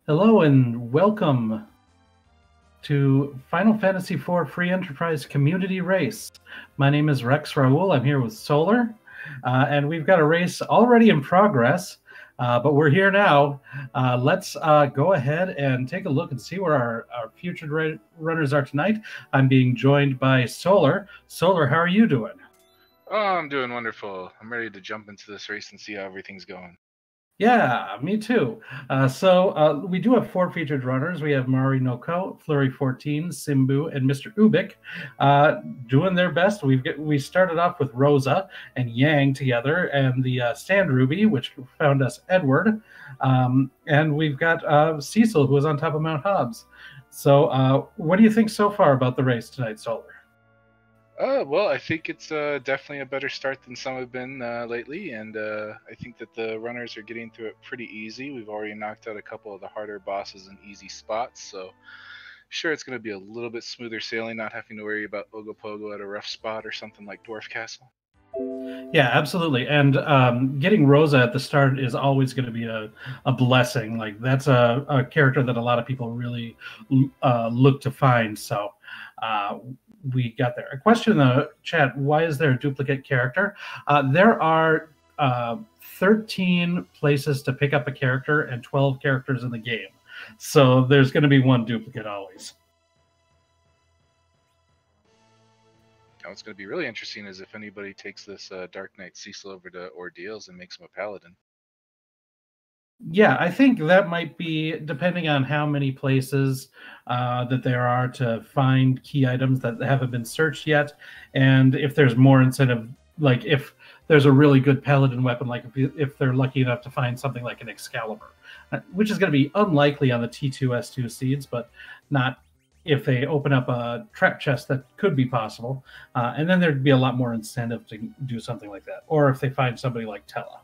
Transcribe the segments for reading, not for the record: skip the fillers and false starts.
Hello and welcome to Final Fantasy IV Free Enterprise Community Race. My name is Rex Raoul. I'm here with Solar, and we've got a race already in progress, but we're here now. Let's go ahead and take a look and see where our future runners are tonight. I'm being joined by Solar. Solar, how are you doing? Oh, I'm doing wonderful. I'm ready to jump into this race and see how everything's going. Yeah, me too. We do have four featured runners. We have Mari Noko, Flurry 14, Simbu, and Mr. Ubik doing their best. We started off with Rosa and Yang together, and the Stand Ruby, which found us Edward, and we've got Cecil, who is on top of Mount Hobbs. So, what do you think so far about the race tonight, Solar? Well, I think it's definitely a better start than some have been lately, and I think that the runners are getting through it pretty easy. We've already knocked out a couple of the harder bosses in easy spots, so sure it's going to be a little bit smoother sailing, not having to worry about Ogopogo at a rough spot or something like Dwarf Castle. Yeah, absolutely. And getting Rosa at the start is always going to be a blessing. Like that's a character that a lot of people really look to find. So we got there. A question in the chat: why is there a duplicate character? There are 13 places to pick up a character and 12 characters in the game. So there's going to be one duplicate always. Now, what's going to be really interesting is if anybody takes this Dark Knight Cecil over to Ordeals and makes him a paladin. Yeah, I think that might be depending on how many places that there are to find key items that haven't been searched yet, and if there's more incentive, like if there's a really good paladin weapon, like if they're lucky enough to find something like an Excalibur, which is going to be unlikely on the T2S2 seeds, but not if they open up a trap chest that could be possible, and then there'd be a lot more incentive to do something like that, or if they find somebody like Tella.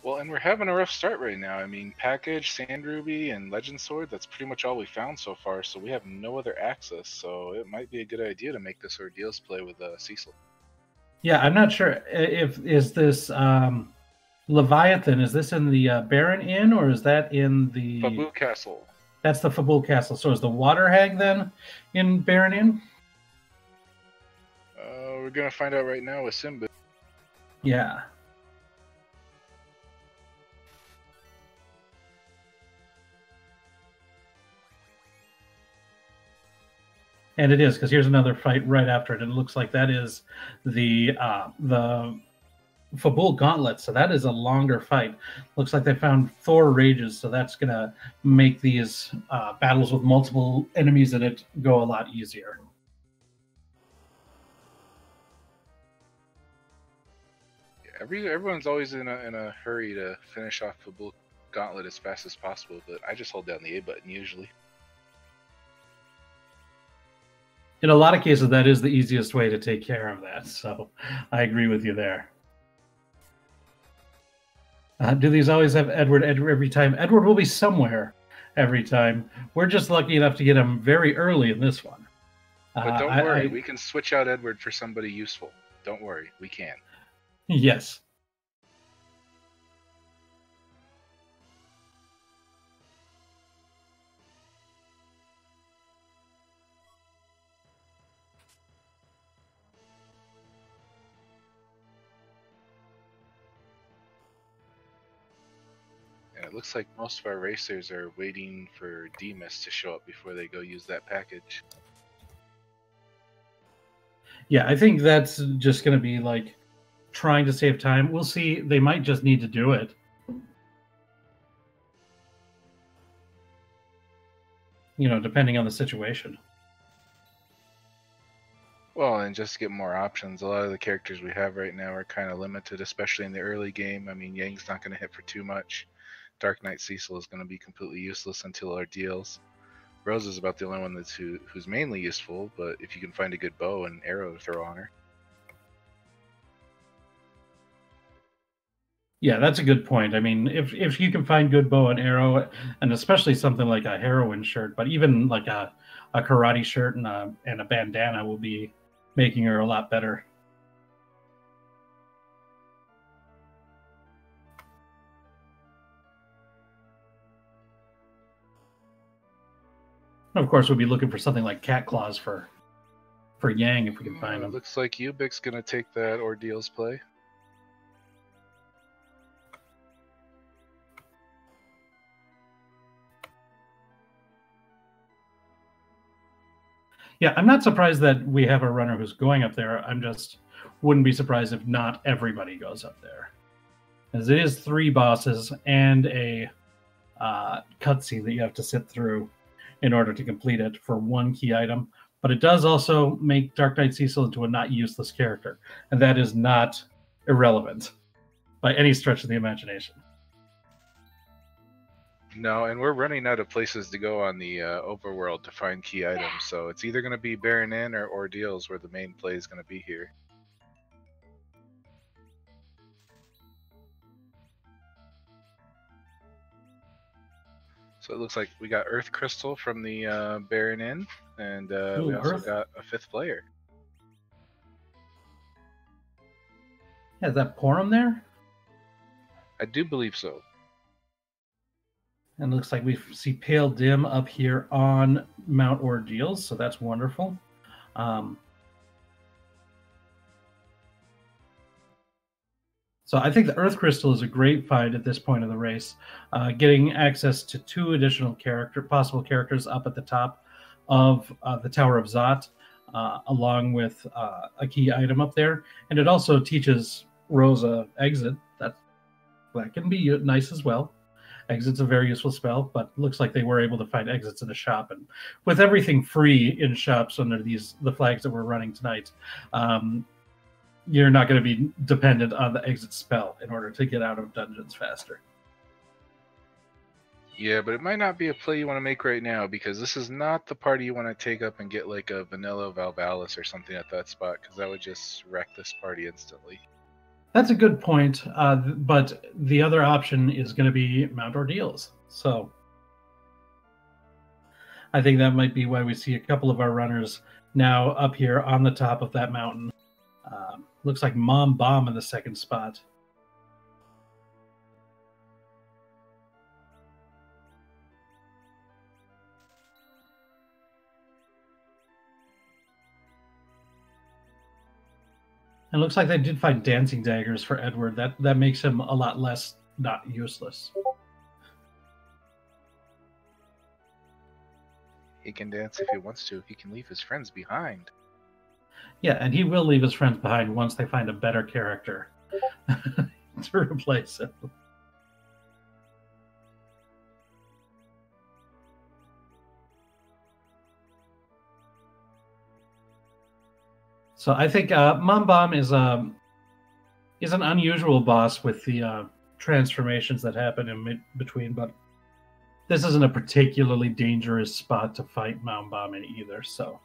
Well, and we're having a rough start right now. I mean, Package, Sand Ruby, and Legend Sword, that's pretty much all we found so far, so we have no other access, so it might be a good idea to make this Ordeals play with Cecil. Yeah, I'm not sure if is this Leviathan, is this in the Baron Inn or is that in the Fabu Castle? That's the Fabul Castle. So is the Water Hag then in Baron Inn? We're gonna find out right now with Simba. Yeah. And it is, because here's another fight right after it. And it looks like that is the Fabul Gauntlet. So that is a longer fight. Looks like they found Thor Rages. So that's going to make these battles with multiple enemies in it go a lot easier. Everyone's always in a hurry to finish off Fabul Gauntlet as fast as possible, but I just hold down the A button usually. In a lot of cases, that is the easiest way to take care of that. So I agree with you there. Do these always have Edward every time? Edward will be somewhere every time. We're just lucky enough to get him very early in this one. But don't worry, we can switch out Edward for somebody useful. Don't worry, we can. Yes. And it looks like most of our racers are waiting for Demas to show up before they go use that package. Yeah, I think that's just going to be like trying to save time. We'll see. They might just need to do it. You know, depending on the situation. Well, and just to get more options, a lot of the characters we have right now are kind of limited, especially in the early game. I mean, Yang's not going to hit for too much. Dark Knight Cecil is going to be completely useless until our deals. Rose is about the only one who's mainly useful, but if you can find a good bow and arrow to throw on her. Yeah, that's a good point. I mean, if you can find good bow and arrow, and especially something like a heroine shirt, but even like a karate shirt and a bandana will be making her a lot better. And of course, we'll be looking for something like cat claws for Yang if we can find them. Looks like Ubik's gonna take that Ordeals play. Yeah, I'm not surprised that we have a runner who's going up there. I'm just wouldn't be surprised if not everybody goes up there, as it is 3 bosses and a cutscene that you have to sit through in order to complete it for 1 key item. But it does also make Dark Knight Cecil into a not useless character, and that is not irrelevant by any stretch of the imagination. No, and we're running out of places to go on the overworld to find key items, so it's either going to be Baron Inn or Ordeals where the main play is going to be here. So it looks like we got Earth Crystal from the Baron Inn, and we also got a 5th player. Yeah, is that Porum there? I do believe so. And it looks like we see Pale Dim up here on Mount Ordeals, so that's wonderful. So I think the Earth Crystal is a great find at this point of the race. Getting access to 2 additional possible characters up at the top of the Tower of Zot, along with a key item up there. And it also teaches Rosa Exit. That can be nice as well. Exit's a very useful spell, but looks like they were able to find exits in a shop. And with everything free in shops under the flags that we're running tonight, you're not going to be dependent on the exit spell in order to get out of dungeons faster. Yeah, but it might not be a play you want to make right now, because this is not the party you want to take up and get like a vanilla Valvalis or something at that spot, because that would just wreck this party instantly. That's a good point, but the other option is going to be Mount Ordeals. So I think that might be why we see a couple of our runners now up here on the top of that mountain. Looks like Mom Bomb in the 2nd spot. It looks like they did find dancing daggers for Edward. That makes him a lot less not useless. He can dance if he wants to. He can leave his friends behind. Yeah, and he will leave his friends behind once they find a better character to replace him. So I think Mom Bomb is an unusual boss with the transformations that happen in between, but this isn't a particularly dangerous spot to fight Mom Bomb in either. So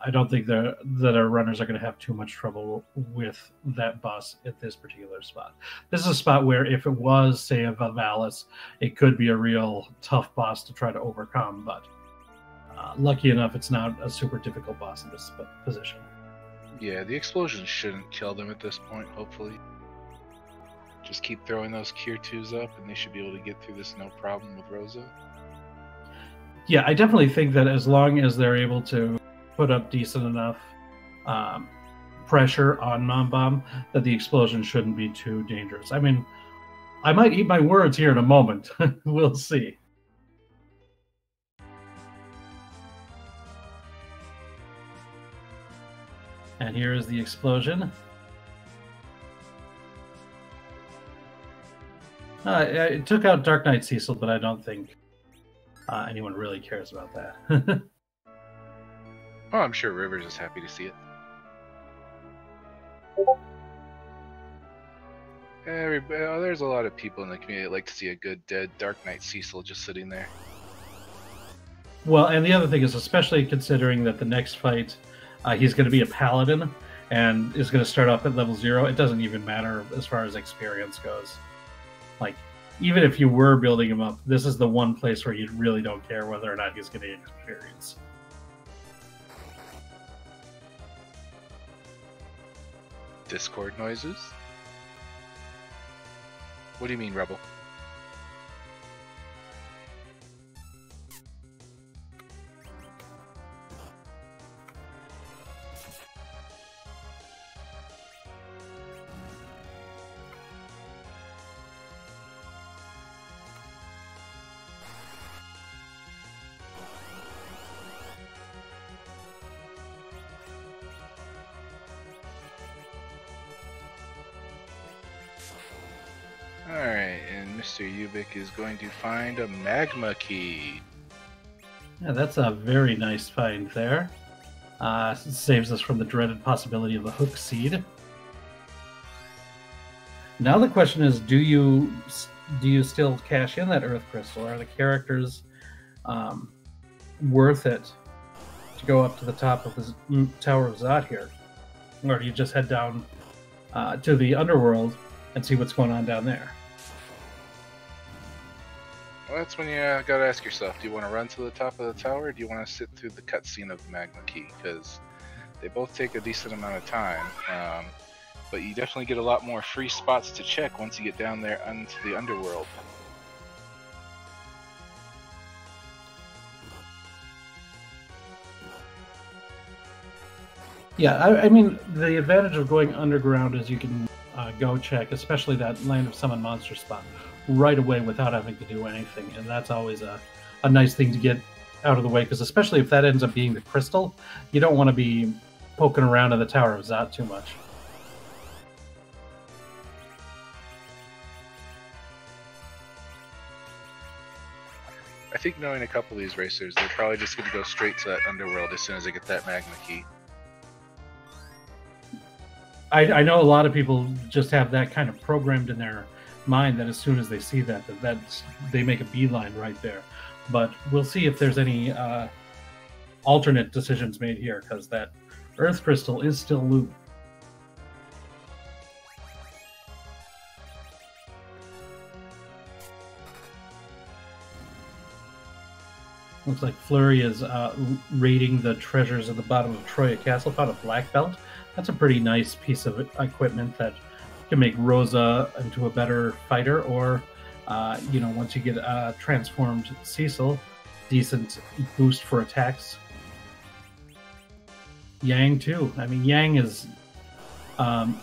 I don't think that our runners are going to have too much trouble with that boss at this particular spot. This is a spot where if it was, say, a Valvalis, it could be a real tough boss to try to overcome, but lucky enough, it's not a super difficult boss in this position. Yeah, the explosions shouldn't kill them at this point, hopefully. Just keep throwing those Cure 2s up, and they should be able to get through this no problem with Rosa. Yeah, I definitely think that as long as they're able to put up decent enough pressure on Mom Bomb, that the explosion shouldn't be too dangerous. I mean, I might eat my words here in a moment. We'll see. And here is the explosion. It took out Dark Knight Cecil, but I don't think anyone really cares about that. Oh, I'm sure Rivers is happy to see it. There's a lot of people in the community that like to see a good dead Dark Knight Cecil just sitting there. Well, and the other thing is, especially considering that the next fight, he's going to be a paladin and is going to start off at level 0. It doesn't even matter as far as experience goes. Like, even if you were building him up, this is the one place where you really don't care whether or not he's getting experience. Discord noises? What do you mean, Rebel? Alright, and Mr. Ubik is going to find a magma key. Yeah, that's a very nice find there. Saves us from the dreaded possibility of a hook seed. Now the question is, do you still cash in that Earth Crystal? Are the characters worth it to go up to the top of the Tower of Zot here? Or do you just head down to the Underworld and see what's going on down there? Well, that's when you gotta ask yourself, do you want to run to the top of the tower, or do you want to sit through the cutscene of the magma key? Because they both take a decent amount of time, but you definitely get a lot more free spots to check once you get down there into the Underworld. Yeah, I mean, the advantage of going underground is you can go check, especially that Land of Summon Monster spot, right away without having to do anything. And that's always a nice thing to get out of the way, because especially if that ends up being the crystal, you don't want to be poking around in the Tower of Zot too much. I think knowing a couple of these racers, they're probably just going to go straight to that Underworld as soon as they get that magma key. I know a lot of people just have that kind of programmed in their mind that as soon as they see that they make a beeline right there. But we'll see if there's any alternate decisions made here, because that Earth Crystal is still loot. Looks like Flurry is raiding the treasures at the bottom of Troya Castle. Found a black belt. That's a pretty nice piece of equipment that can make Rosa into a better fighter, or once you get transformed Cecil, decent boost for attacks. Yang too. I mean, Yang is kind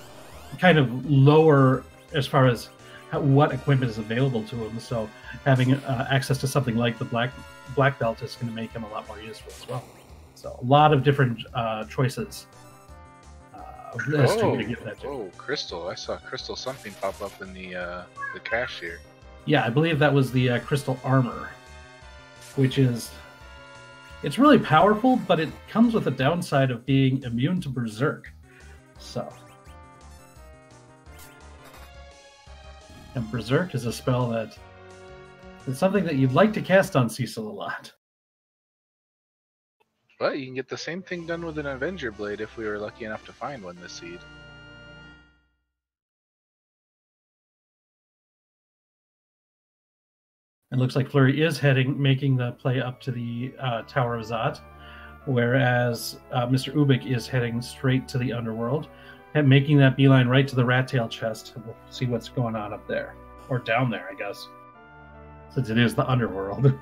of lower as far as what equipment is available to him, so having access to something like the black belt is going to make him a lot more useful as well. So a lot of different choices. To get that to. Oh, Crystal! I saw Crystal something pop up in the cache here. Yeah, I believe that was the Crystal Armor, which is, it's really powerful, but it comes with a downside of being immune to Berserk. So, and Berserk is a spell that is something that you'd like to cast on Cecil a lot. But you can get the same thing done with an Avenger Blade if we were lucky enough to find one this seed. It looks like Flurry is making the play up to the Tower of Zot, whereas Mr. Ubik is heading straight to the Underworld and making that beeline right to the Rat Tail chest. We'll see what's going on up there, or down there, I guess, since it is the Underworld.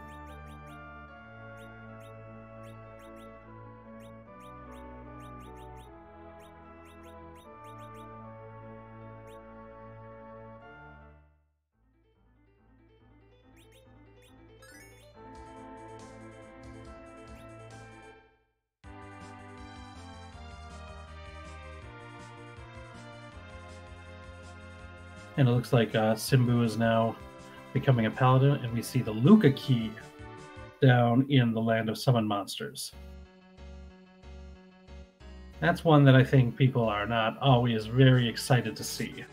And it looks like Simbu is now becoming a paladin, and we see the Luca key down in the Land of Summon Monsters. That's one that I think people are not always very excited to see.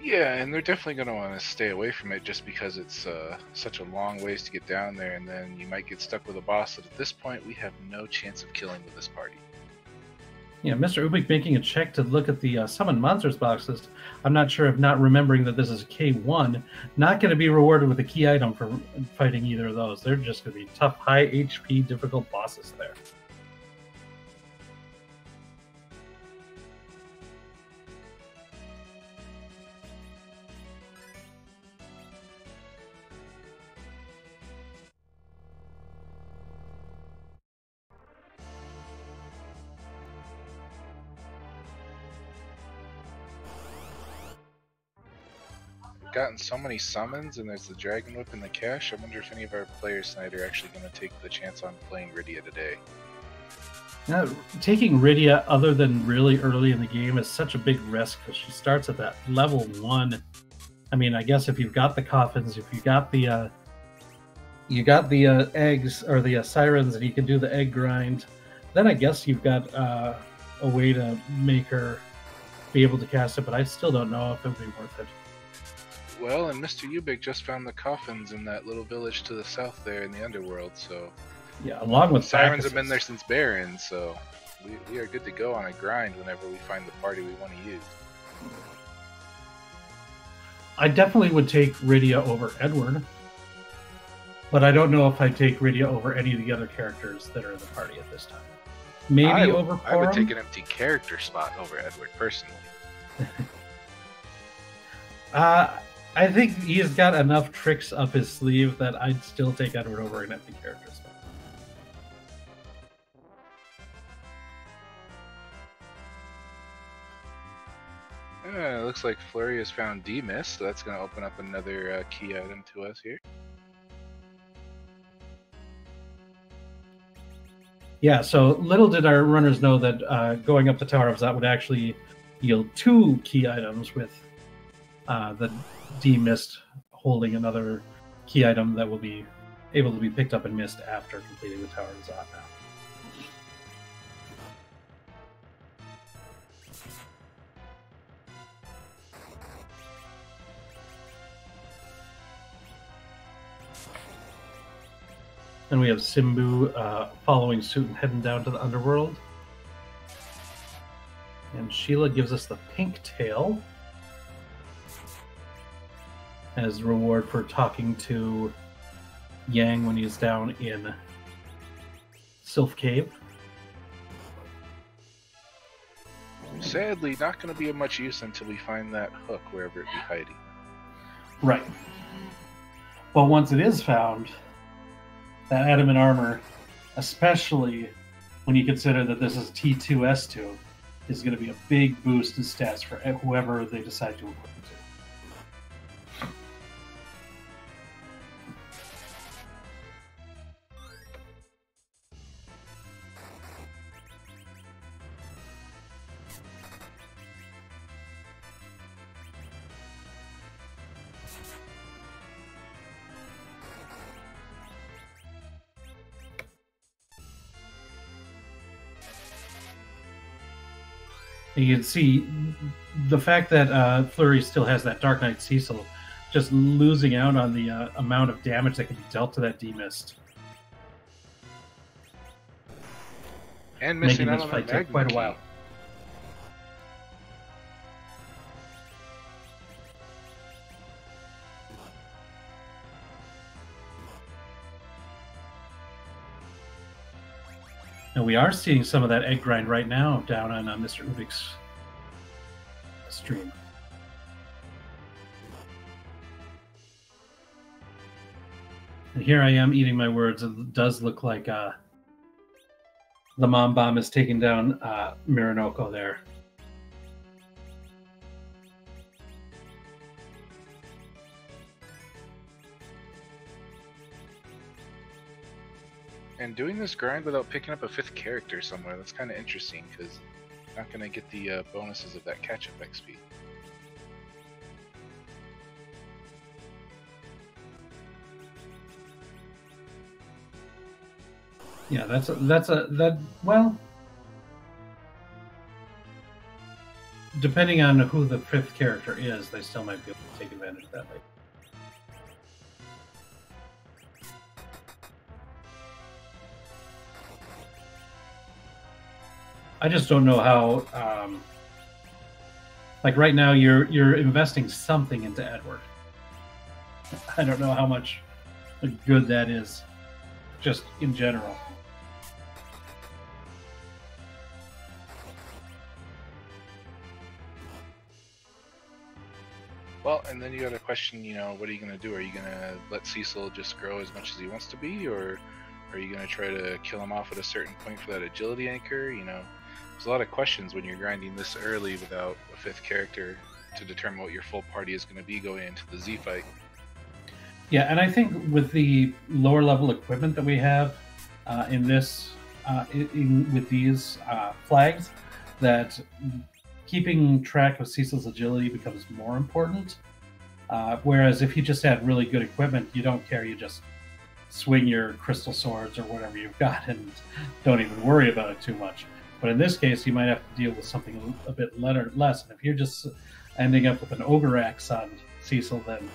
Yeah, and they're definitely going to want to stay away from it just because it's such a long ways to get down there, and then you might get stuck with a boss that at this point we have no chance of killing with this party. Yeah, Mr. Ubik making a check to look at the Summon Monsters boxes. I'm not sure if not remembering that this is a K1, not going to be rewarded with a key item for fighting either of those. They're just going to be tough, high HP, difficult bosses there. Gotten so many summons, and there's the Dragon Whip in the cache. I wonder if any of our players tonight are actually going to take the chance on playing Rydia today. Now, taking Rydia other than really early in the game is such a big risk because she starts at that level 1. I mean, I guess if you've got the coffins, if you got the eggs or the sirens, and you can do the egg grind, then I guess you've got a way to make her be able to cast it. But I still don't know if it would be worth it. Well, and Mr. Ubik just found the coffins in that little village to the south there in the Underworld, so... Yeah, along with Sirens have been there since Baron, so we are good to go on a grind whenever we find the party we want to use. I definitely would take Rydia over Edward, but I don't know if I'd take Rydia over any of the other characters that are in the party at this time. Maybe over Porum? I would take an empty character spot over Edward, personally. I think he's got enough tricks up his sleeve that I'd still take Edward over an empty character spot. It looks like Flurry has found D-Mist, so that's going to open up another key item to us here. Yeah, so little did our runners know that going up the Tower of Zot would actually yield 2 key items, with the D-Mist holding another key item that will be able to be picked up and missed after completing the Tower of Zot now. And we have Simbu following suit and heading down to the Underworld. And Sheila gives us the pink tail as reward for talking to Yang when he's down in Sylph Cave. Sadly, not going to be of much use until we find that hook wherever it be hiding. Right. But once it is found, that adamant armor, especially when you consider that this is T2S2, is going to be a big boost in stats for whoever they decide to equip it to. And you can see the fact that Flurry still has that Dark Knight Cecil, just losing out on the amount of damage that can be dealt to that D-Mist. And missing making out this on fight that take quite a while. And we are seeing some of that egg grind right now down on Mr. Ubik's stream. And here I am eating my words. It does look like the Mom Bomb is taking down Miranoko there. And doing this grind without picking up a 5th character somewhere, that's kind of interesting, because you're not going to get the bonuses of that catch-up XP. Yeah, well, depending on who the 5th character is, they still might be able to take advantage of that later. I just don't know how. Like right now, you're investing something into Edward. I don't know how much good that is, just in general. Well, and then you got to question, what are you going to do? Are you going to let Cecil just grow as much as he wants to be, or are you going to try to kill him off at a certain point for that agility anchor? There's a lot of questions when you're grinding this early without a 5th character to determine what your full party is going to be going into the Z fight. Yeah, and I think with the lower level equipment that we have in this with these flags that keeping track of Cecil's agility becomes more important. Whereas if you just had really good equipment, you don't care. You just swing your crystal swords or whatever you've got and don't even worry about it too much. But in this case, you might have to deal with something a bit less. And if you're just ending up with an ogre axe on Cecil, then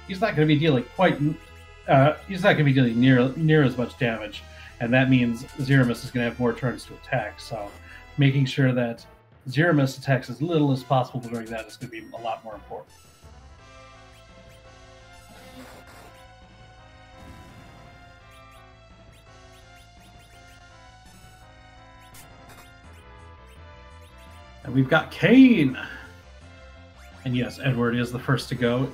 he's not going to be dealing near as much damage, and that means Zero-Miss is going to have more turns to attack. So making sure that Zero-Miss attacks as little as possible during that is going to be a lot more important. And we've got Kane! And yes, Edward is the first to go.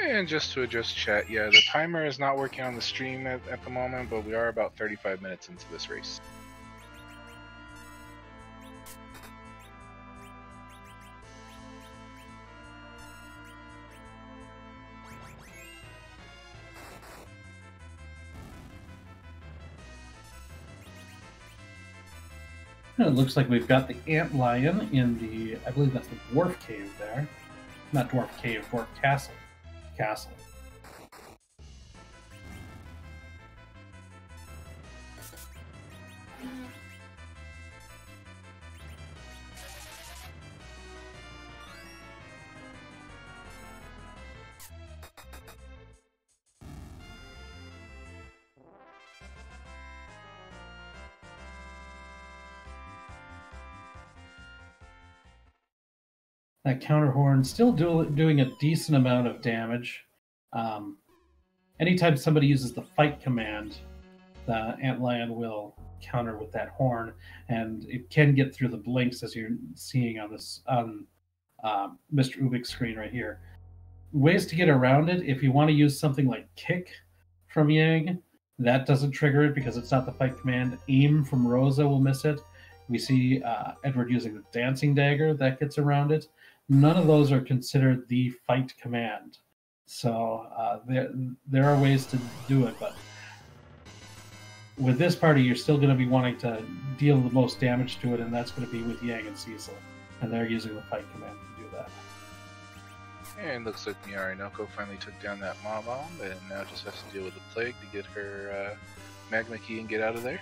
And just to address chat, yeah, the timer is not working on the stream at the moment, but we are about 35 minutes into this race. And it looks like we've got the ant lion in the, I believe that's the dwarf cave there. Not dwarf cave, dwarf castle. Castle. That counter horn still doing a decent amount of damage. Anytime somebody uses the fight command, the antlion will counter with that horn, and it can get through the blinks as you're seeing on this Mr. Ubik's screen right here. Ways to get around it: if you want to use something like kick from Yang, that doesn't trigger it because it's not the fight command. Aim from Rosa will miss it. We see Edward using the dancing dagger, that gets around it. None of those are considered the fight command. So there are ways to do it, but with this party, you're still going to be wanting to deal the most damage to it, and that's going to be with Yang and Cecil. And they're using the fight command to do that. And looks like Miyarinoko finally took down that Mom-Bomb, and now just has to deal with the Plague to get her Magma Key and get out of there.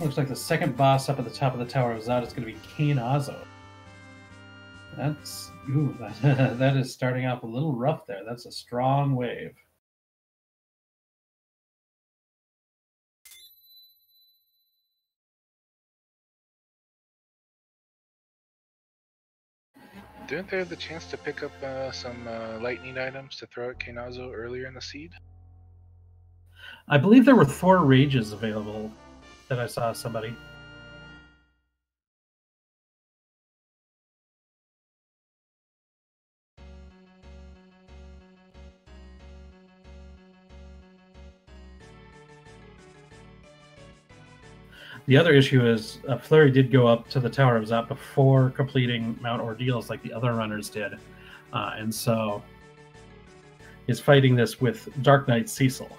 Looks like the second boss up at the top of the Tower of Zod is going to be Kane Azo. That is starting off a little rough there. That's a strong wave. Didn't they have the chance to pick up some lightning items to throw at Kainazo earlier in the seed? I believe there were 4 rages available that I saw somebody. The other issue is Flurry did go up to the Tower of Zot before completing Mount Ordeals like the other runners did. And so is fighting this with Dark Knight Cecil.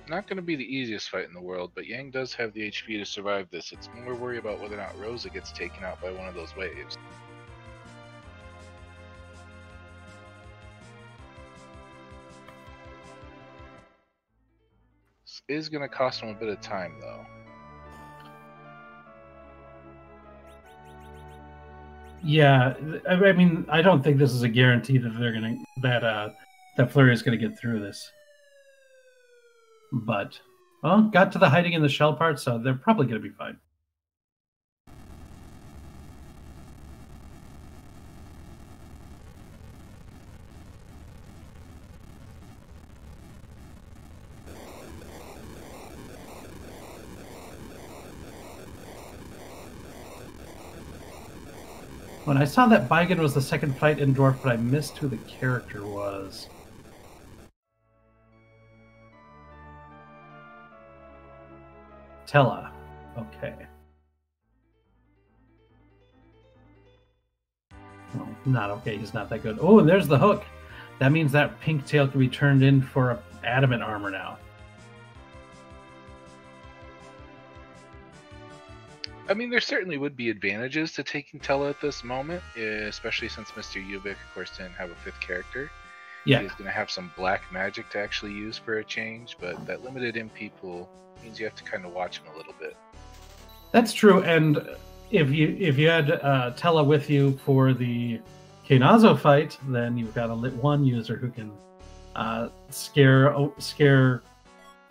Not going to be the easiest fight in the world, but Yang does have the HP to survive this. It's more worry about whether or not Rosa gets taken out by one of those waves. This is going to cost him a bit of time, though. Yeah, I mean, I don't think this is a guarantee that they're going to that Flurry is going to get through this. But, well, got to the hiding in the shell part, so they're probably going to be fine. When I saw that Baigen was the second fight in Dwarf, but I missed who the character was. Tella. Okay. Well, not okay. He's not that good. Oh, and there's the hook. That means that pink tail can be turned in for adamant armor now. I mean, there certainly would be advantages to taking Tella at this moment, especially since Mr. Ubik, of course, didn't have a 5th character. Yeah. He's going to have some black magic to actually use for a change, but that limited MP pool means you have to kind of watch him a little bit. That's true, and if you had Tella with you for the Keinazo fight, then you've got a Lit 1 user who can scare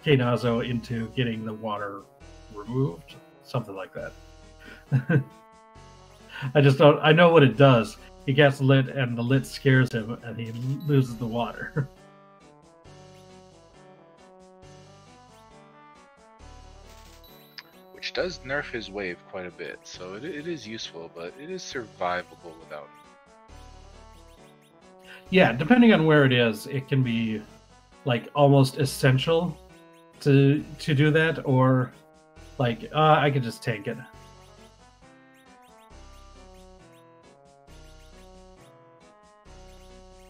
Keinazo into getting the water removed, something like that. I just don't. I know what it does. He gets lit, and the lit scares him, and he loses the water. Which does nerf his wave quite a bit, so it is useful, but it is survivable without it. Yeah, depending on where it is, it can be like almost essential to do that, or like I could just tank it.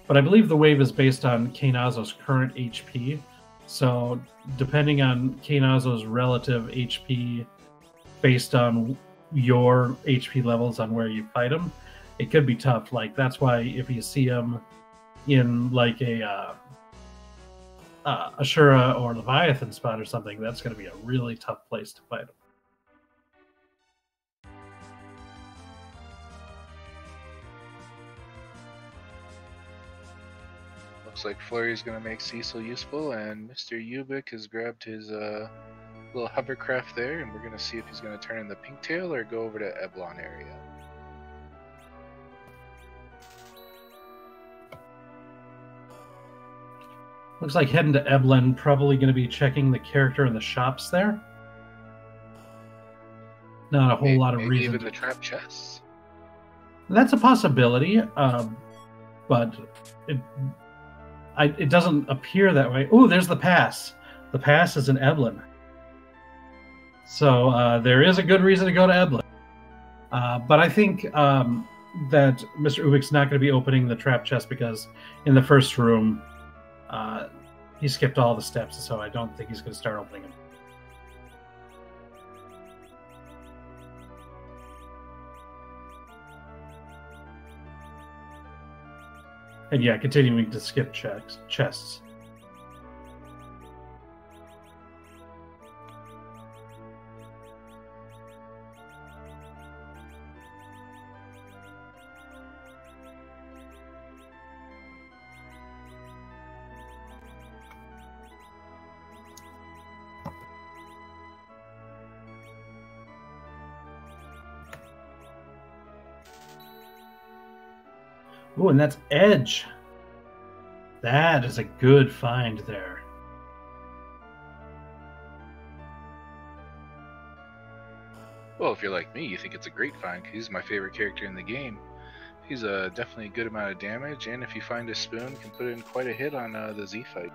But I believe the wave is based on Keinazo's current HP. So depending on Keinazo's relative HP based on your HP levels on where you fight him, it could be tough. Like that's why if you see him in like a Ashura or Leviathan spot or something, that's going to be a really tough place to fight him. Looks like Flurry is going to make Cecil useful, and Mr. Ubik has grabbed his little hovercraft there, and we're going to see if he's going to turn in the pink tail or go over to Eblon area. Looks like heading to Eblin, probably going to be checking the character in the shops there. Not a whole lot of reason. Even the trap chests? That's a possibility, but it doesn't appear that way. Oh, there's the pass. The pass is in Eblin. So there is a good reason to go to Eblin. But I think that Mr. Ubik's not going to be opening the trap chest because in the first room, he skipped all the steps, so I don't think he's going to start opening them. And yeah, continuing to skip chests. Oh, and that's Edge. That is a good find there. Well, if you're like me, you think it's a great find because he's my favorite character in the game. He's definitely a good amount of damage, and if you find a spoon, can put in quite a hit on the Z fight.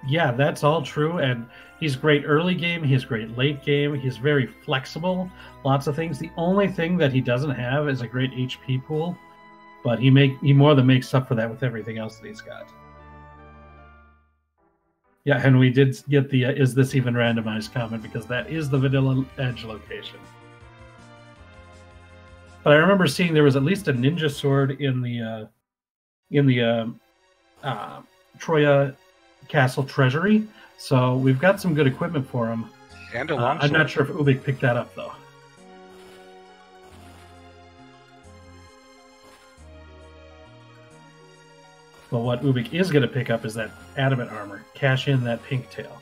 Yeah, that's all true, and he's great early game, he's great late game, he's very flexible, lots of things. The only thing that he doesn't have is a great HP pool. But he more than makes up for that with everything else that he's got. Yeah, and we did get the is this even randomized comment because that is the vanilla Edge location. But I remember seeing there was at least a ninja sword in the Troya Castle Treasury, so we've got some good equipment for him. And a long I'm not sure if Ubik picked that up though. But what Ubik is going to pick up is that adamant armor. Cash in that pink tail.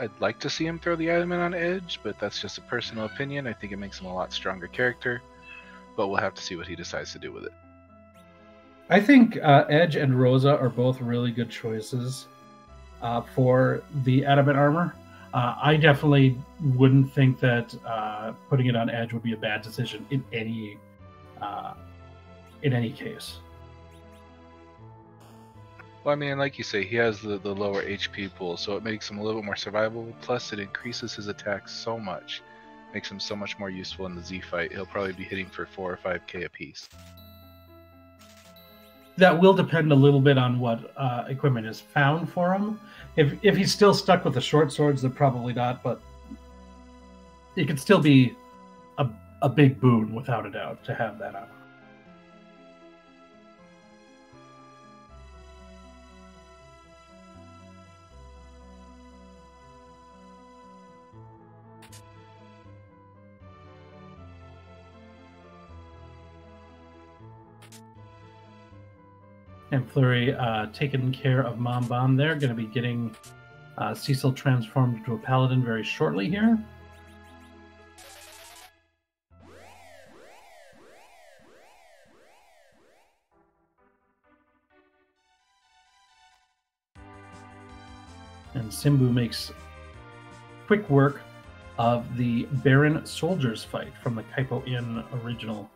I'd like to see him throw the adamant on Edge, but that's just a personal opinion. I think it makes him a lot stronger character, but we'll have to see what he decides to do with it. I think Edge and Rosa are both really good choices for the adamant armor. I definitely wouldn't think that putting it on Edge would be a bad decision in any in any case. Well, I mean, like you say, he has the lower HP pool, so it makes him a little bit more survivable. Plus, it increases his attack so much, makes him so much more useful in the Z fight. He'll probably be hitting for 4 or 5k apiece. That will depend a little bit on what equipment is found for him. If he's still stuck with the short swords, then probably not, but it could still be a big boon, without a doubt, to have that on. And Flurry taking care of Mom Bomb there. Going to be getting Cecil transformed into a paladin very shortly here. And Simbu makes quick work of the Baron Soldiers fight from the Kaipo Inn original.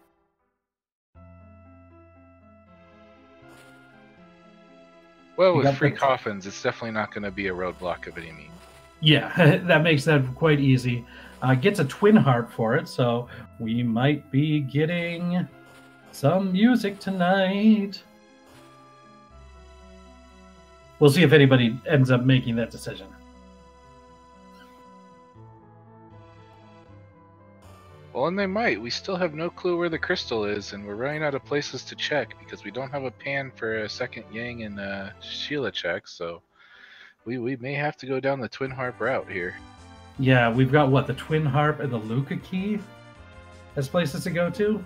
Well, with free coffins, it's definitely not going to be a roadblock of any means. Yeah, that makes that quite easy. Gets a twin harp for it, so we might be getting some music tonight. We'll see if anybody ends up making that decision. Well, and they might. We still have no clue where the crystal is, and we're running out of places to check because we don't have a pan for a second Yang and Sheila check, so we may have to go down the twin harp route here. Yeah, we've got, what, the twin harp and the Luca key as places to go to?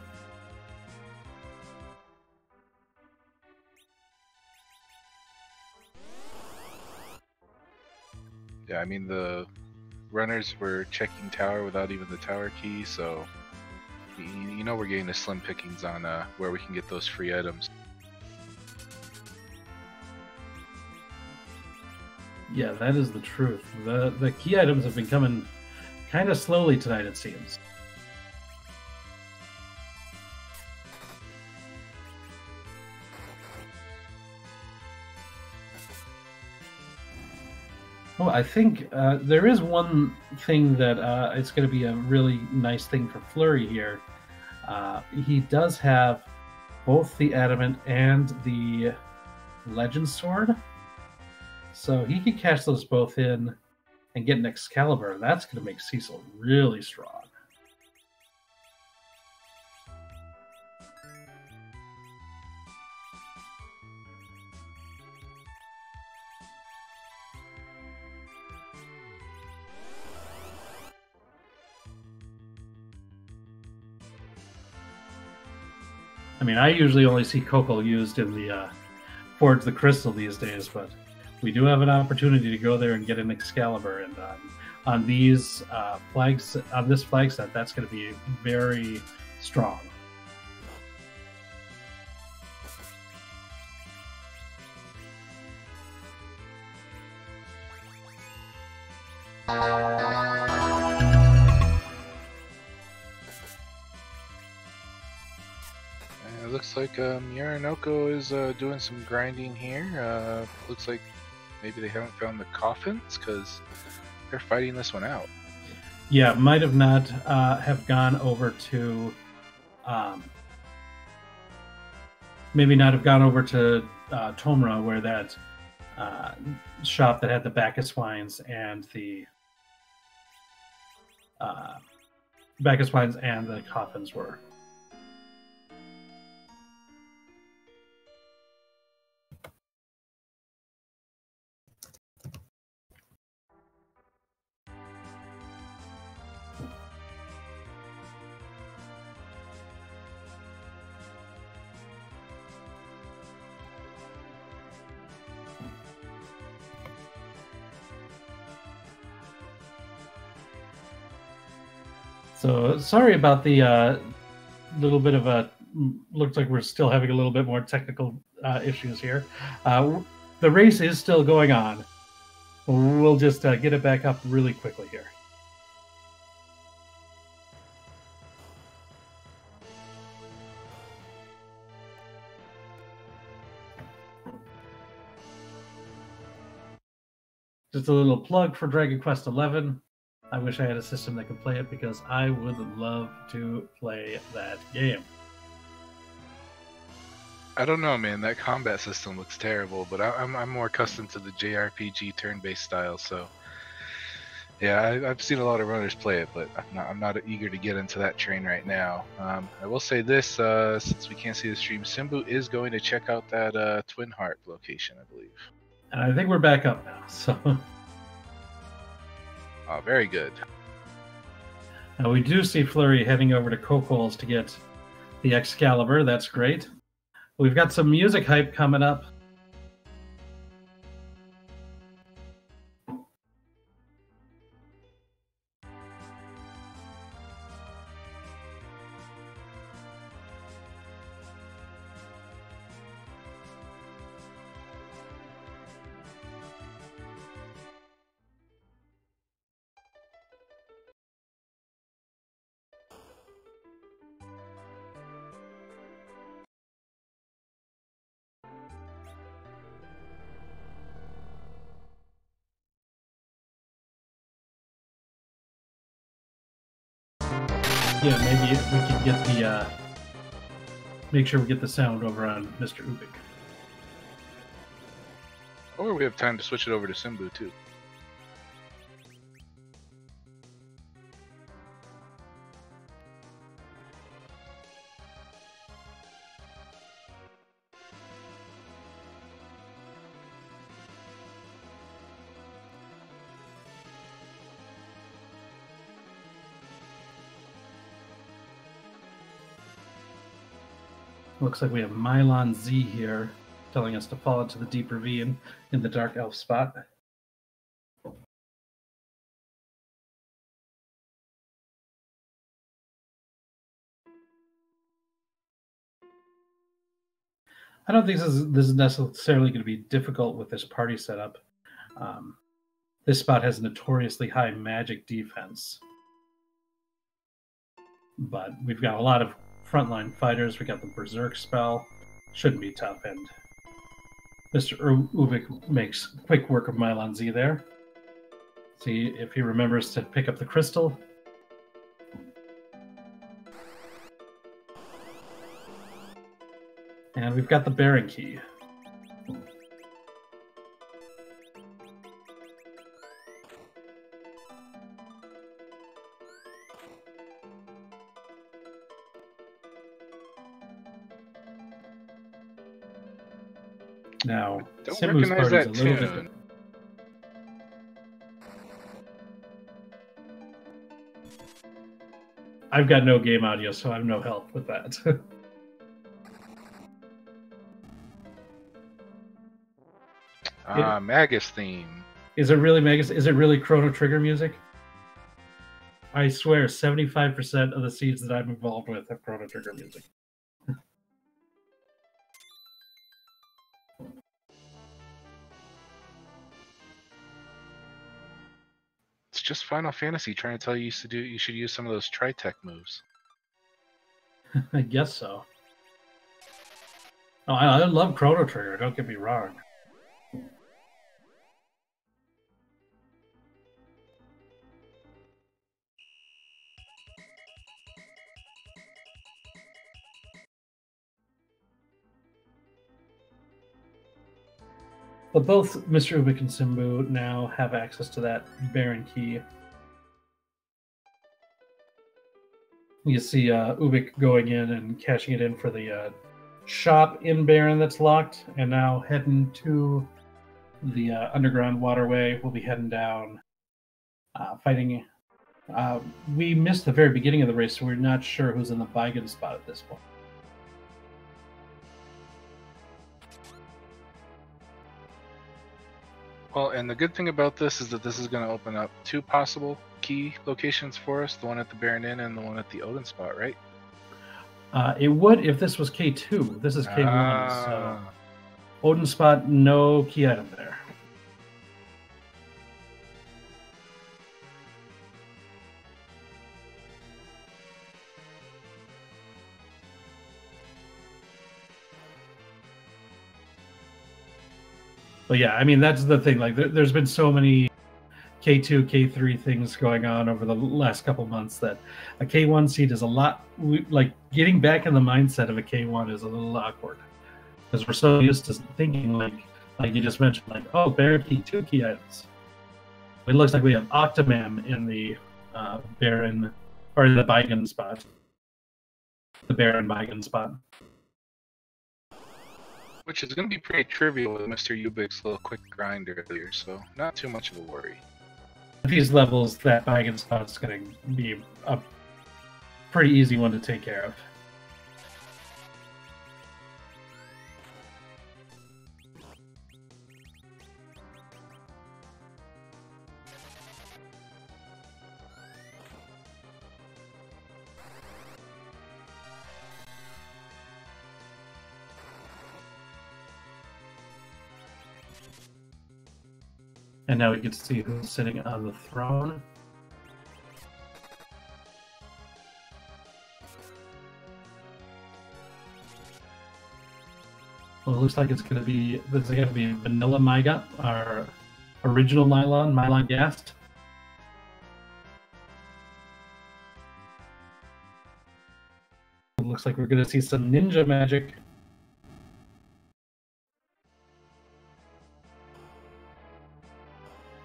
Yeah, I mean, the runners were checking tower without even the tower key, so you know we're getting the slim pickings on where we can get those free items. Yeah, that is the truth. The key items have been coming kind of slowly tonight, it seems. Oh, I think there is one thing that it's going to be a really nice thing for Flurry here. He does have both the Adamant and the Legend Sword. So he could cash those both in and get an Excalibur. That's going to make Cecil really strong. I mean, I usually only see Coco used in the Forge the Crystal these days, but we do have an opportunity to go there and get an Excalibur, and on these flags, on this flag set, that's going to be very strong. It looks like Miranoko is doing some grinding here. Looks like maybe they haven't found the coffins because they're fighting this one out. Yeah, might have not have gone over to, maybe not have gone over to Tomra, where that shop that had the Bacchus wines and the coffins were. So sorry about the little bit of a, looks like we're still having a little bit more technical issues here. The race is still going on. We'll just get it back up really quickly here. Just a little plug for Dragon Quest XI. I wish I had a system that could play it because I would love to play that game. I don't know, man. That combat system looks terrible, but I'm more accustomed to the JRPG turn-based style, so yeah, I've seen a lot of runners play it, but I'm not eager to get into that train right now. I will say this, since we can't see the stream, Simbu is going to check out that Twin Heart location, I believe. And I think we're back up now, so... Oh, very good. Now we do see Flurry heading over to Coco's to get the Excalibur. That's great. We've got some music hype coming up. Yeah, maybe we can get the make sure we get the sound over on Mr. Ubik. Or we have time to switch it over to Simbu too. Looks like we have Mylon Z here telling us to fall into the deep ravine in the Dark Elf spot. I don't think this is necessarily going to be difficult with this party setup. This spot has notoriously high magic defense. But we've got a lot of frontline fighters. We got the Berserk spell. Shouldn't be tough. And Mr. Ubik makes quick work of Mylon Z there. See if he remembers to pick up the crystal. And we've got the Baron key. Now, Don't Simbu's recognize party's that a little bit tune. different. I've got no game audio, so I have no help with that. Magus theme. Is it really Magus? Is it really Chrono Trigger music? I swear, 75% of the seeds that I'm involved with have Chrono Trigger music. It's just Final Fantasy trying to tell you you should use some of those Tritech moves. I guess so. Oh, I love Chrono Trigger, don't get me wrong. But both Mr. Ubik and Simbu now have access to that Baron key. You see Ubik going in and cashing it in for the shop in Baron that's locked, and now heading to the underground waterway. We'll be heading down, fighting. We missed the very beginning of the race, so we're not sure who's in the Bygone spot at this point. Well, and the good thing about this is that this is going to open up two possible key locations for us, the one at the Baron Inn and the one at the Odin spot, right? It would if this was K2. This is K1, so Odin spot, no key item there. But yeah, I mean, that's the thing. Like, there's been so many K2, K3 things going on over the last couple months that a K1 seed is a lot. Like, getting back in the mindset of a K1 is a little awkward because we're so used to thinking like you just mentioned, like, oh, Baron key, 2 key items. It looks like we have Octomam in the Baron, or in the Beigen spot. The Baron Beigen spot. Which is going to be pretty trivial with Mr. Ubik's little quick grind earlier, so not too much of a worry. At these levels, that Beigen spot is going to be a pretty easy one to take care of. And now we get to see who's sitting on the throne. Well, it looks like this is going to be Vanilla Myga, our original Mylon Gast. It looks like we're going to see some ninja magic.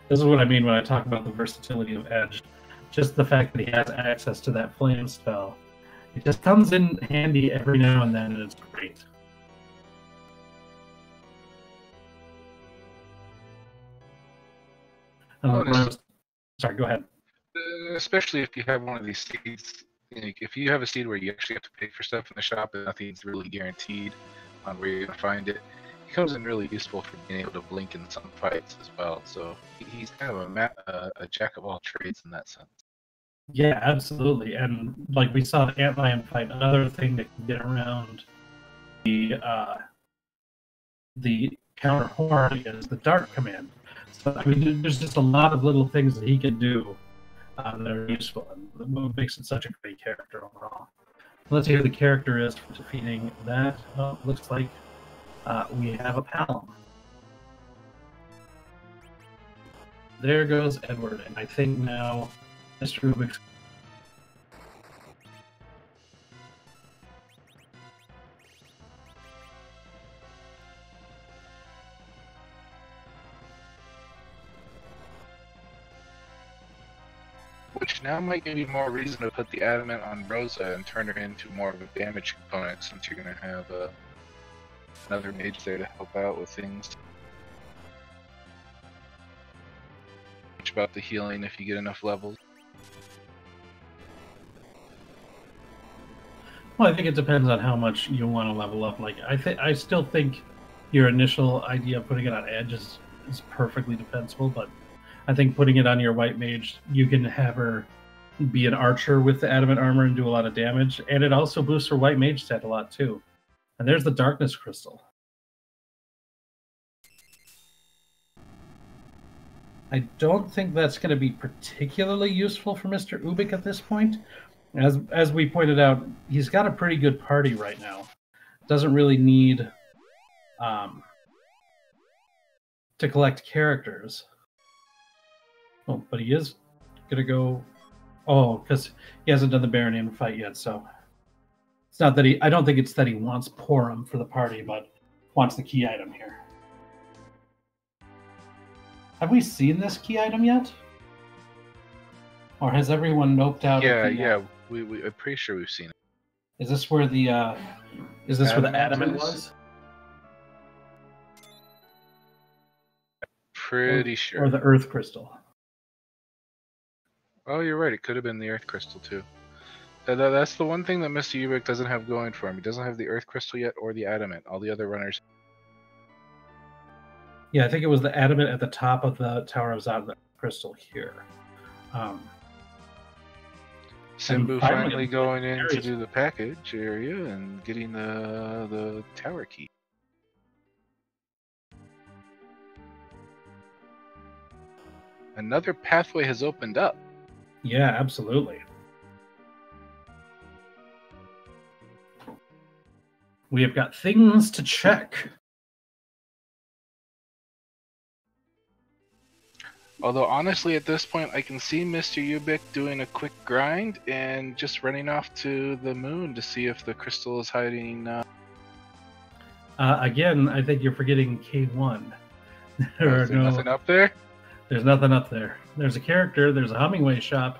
This is what I mean when I talk about the versatility of Edge. Just the fact that he has access to that flame spell. It just comes in handy every now and then, and it's great. Sorry, go ahead. Especially if you have one of these seeds, if you have a seed where you actually have to pay for stuff in the shop and nothing's really guaranteed on where you're going to find it, it comes in really useful for being able to blink in some fights as well. So he's kind of a jack of all trades in that sense. Yeah, absolutely. And like we saw the Antlion fight, another thing that can get around the counter horn is the Dark Command. So I mean, there's just a lot of little things that he can do that are useful, and what makes it such a great character overall. Let's see who the character is for defeating that. Oh, looks like we have a Palom. There goes Edward, and I think now Mr. Rubik's. Which now might give you more reason to put the adamant on Rosa and turn her into more of a damage component, since you're going to have another mage there to help out with things. Much about the healing if you get enough levels. Well, I think it depends on how much you want to level up. Like I still think your initial idea of putting it on Edge is perfectly defensible, but I think putting it on your white mage, you can have her be an archer with the adamant armor and do a lot of damage, and it also boosts her white mage stat a lot too. And there's the darkness crystal. I don't think that's going to be particularly useful for Mr. Ubik at this point. As we pointed out, he's got a pretty good party right now. Doesn't really need to collect characters. Oh, but he is gonna go. Oh, because he hasn't done the Baronian fight yet, so it's not that he. I don't think it's that he wants Porum for the party, but wants the key item here. Have we seen this key item yet? Or has everyone noped out? Yeah. I'm pretty sure we've seen it. Is this where the adamant was? Pretty sure. Or the earth crystal. Oh, you're right. It could have been the earth crystal too. That's the one thing that Mr. Ubik doesn't have going for him. He doesn't have the earth crystal yet or the adamant. All the other runners. Yeah, I think it was the adamant at the top of the Tower of Zod, the crystal here. Simbu finally going in to do the package area and getting the tower key. Another pathway has opened up. Yeah, absolutely. We have got things to check. Although honestly, at this point, I can see Mr. Ubik doing a quick grind and just running off to the moon to see if the crystal is hiding. Again, I think you're forgetting K1. Is there nothing up there? There's nothing up there. There's a character. There's a Hummingway shop,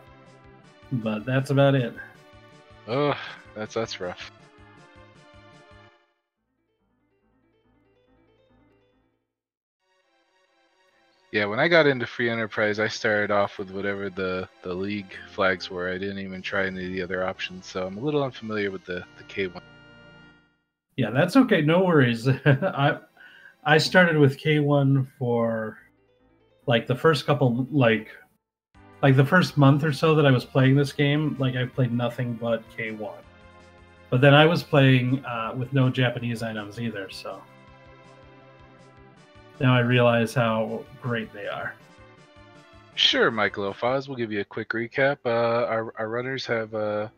but that's about it. Oh, that's rough. Yeah, when I got into Free Enterprise, I started off with whatever the League flags were. I didn't even try any of the other options, so I'm a little unfamiliar with the K1. Yeah, that's okay. No worries. I started with K1 for like the first couple, like the first month or so that I was playing this game. Like I played nothing but K1, but then I was playing with no Japanese items either. So now I realize how great they are. Sure, Michael O'Foz, we'll give you a quick recap. Our runners have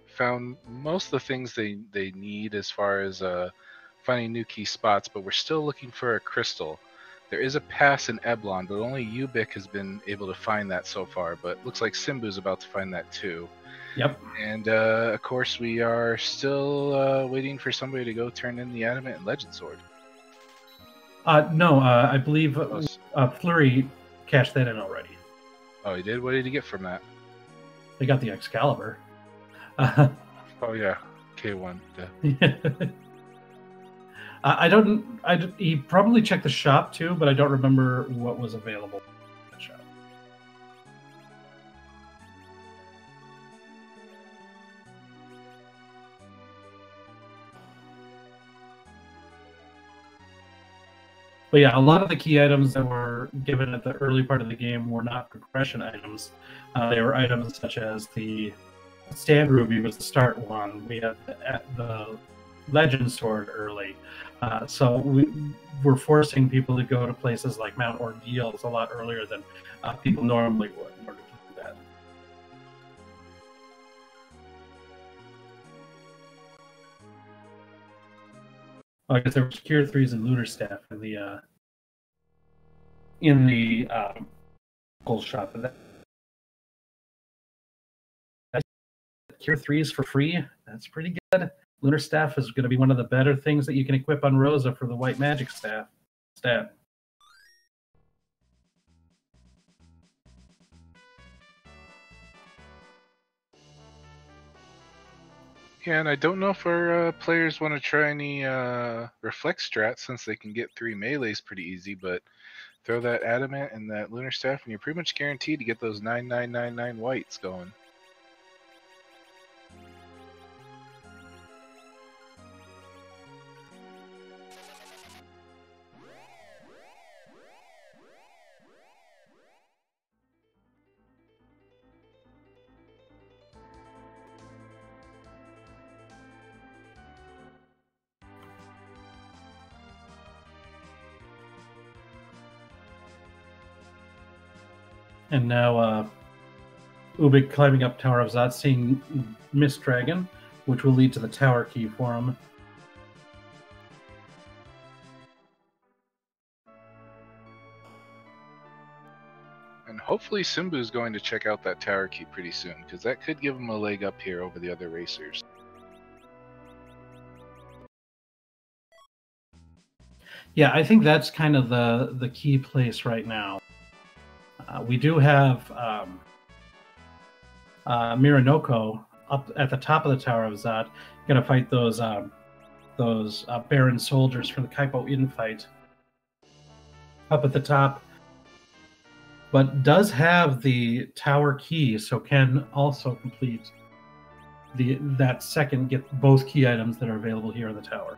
found most of the things they need as far as finding new key spots, but we're still looking for a crystal. There is a pass in Eblon, but only Ubik has been able to find that so far, but looks like Simbu's about to find that too. Yep. And of course, we are still waiting for somebody to go turn in the Adamant and Legend Sword. No, I believe Flurry cashed that in already. Oh, he did? What did he get from that? They got the Excalibur. Oh, yeah. K1. Yeah. He probably checked the shop too, but I don't remember what was available in the shop. But yeah, a lot of the key items that were given at the early part of the game were not progression items. They were items such as the Stand Ruby was the start one. We had the Legend Sword early. So we're forcing people to go to places like Mount Ordeals a lot earlier than people normally would in order to do that. I guess there were Cure 3s and Lunar Staff in the gold shop. Cure 3s for free. That's pretty good. Lunar Staff is going to be one of the better things that you can equip on Rosa for the White Magic stat. Yeah, and I don't know if our players want to try any reflect strats since they can get 3 melees pretty easy, but throw that Adamant and that Lunar Staff and you're pretty much guaranteed to get those 9999 whites going. And now Ubik climbing up Tower of Zot, seeing Mist Dragon, which will lead to the tower key for him. And hopefully Simbu's going to check out that tower key pretty soon, because that could give him a leg up here over the other racers. Yeah, I think that's kind of the key place right now. We do have Miranoko up at the top of the Tower of Zot, going to fight those Baron soldiers from the Kaipo Inn fight up at the top, but does have the tower key, so can also complete that second, get both key items that are available here in the tower.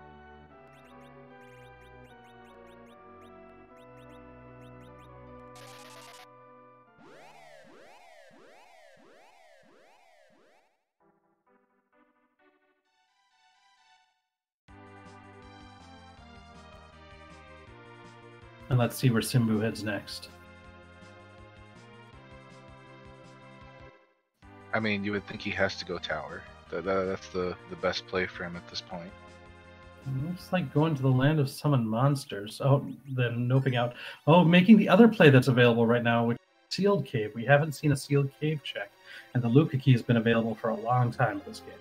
And let's see where Simbu heads next. I mean, you would think he has to go tower. That's the best play for him at this point. Looks like going to the land of summoned monsters. Oh, then noping out. Oh, making the other play that's available right now, which sealed cave. We haven't seen a sealed cave check, and the Luca key has been available for a long time in this game.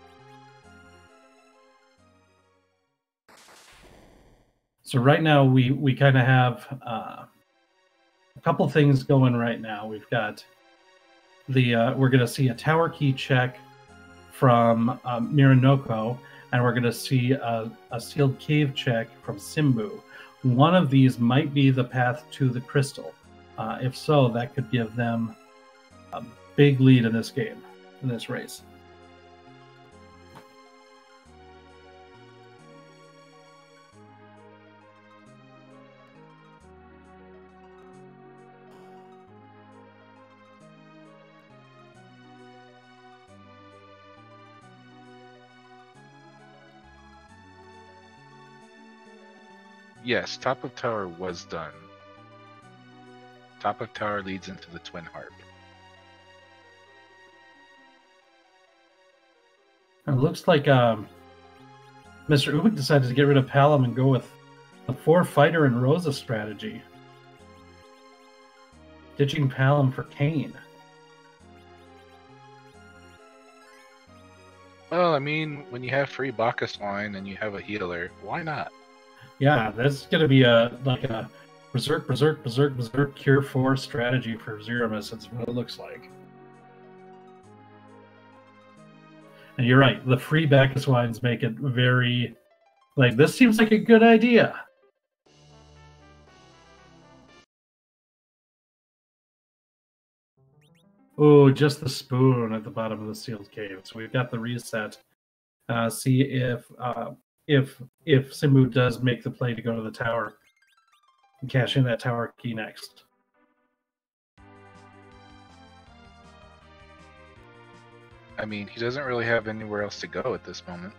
So right now we kind of have a couple things going right now. We've got the we're going to see a tower key check from Miranoko, and we're going to see a sealed cave check from Simbu. One of these might be the path to the crystal. If so, that could give them a big lead in this game, in this race. Yes, top of tower was done. Top of tower leads into the Twin Harp. It looks like Mr. Ubik decided to get rid of Palom and go with the 4-fighter and Rosa strategy. Ditching Palom for Kane. Well, I mean, when you have free Bacchus wine and you have a healer, why not? Yeah, that's going to be a berserk, cure 4 strategy for Zeramis. That's what it looks like. And you're right, the free Bacchus wines make it very... Like, this seems like a good idea. Oh, just the spoon at the bottom of the sealed cave. So we've got the reset. See if Simbu does make the play to go to the tower and cash in that tower key next. I mean, he doesn't really have anywhere else to go at this moment.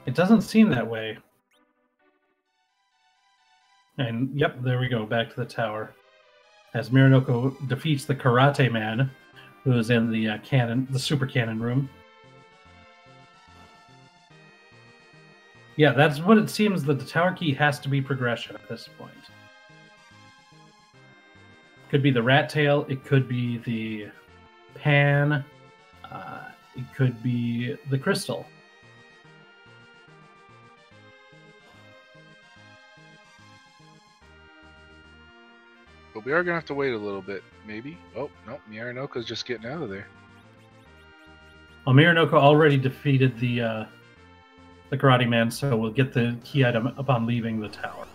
It doesn't seem that way. And yep, there we go, back to the tower. As Miranoko defeats the Karate Man, who is in the the super cannon room. Yeah, that's what it seems, that the tower key has to be progression at this point. Could be the rat tail, it could be the pan, it could be the crystal. But we are going to have to wait a little bit, maybe. Oh, no, Miaranoko's just getting out of there. Well, Miranoko already defeated the Karate Man, so we'll get the key item upon leaving the tower.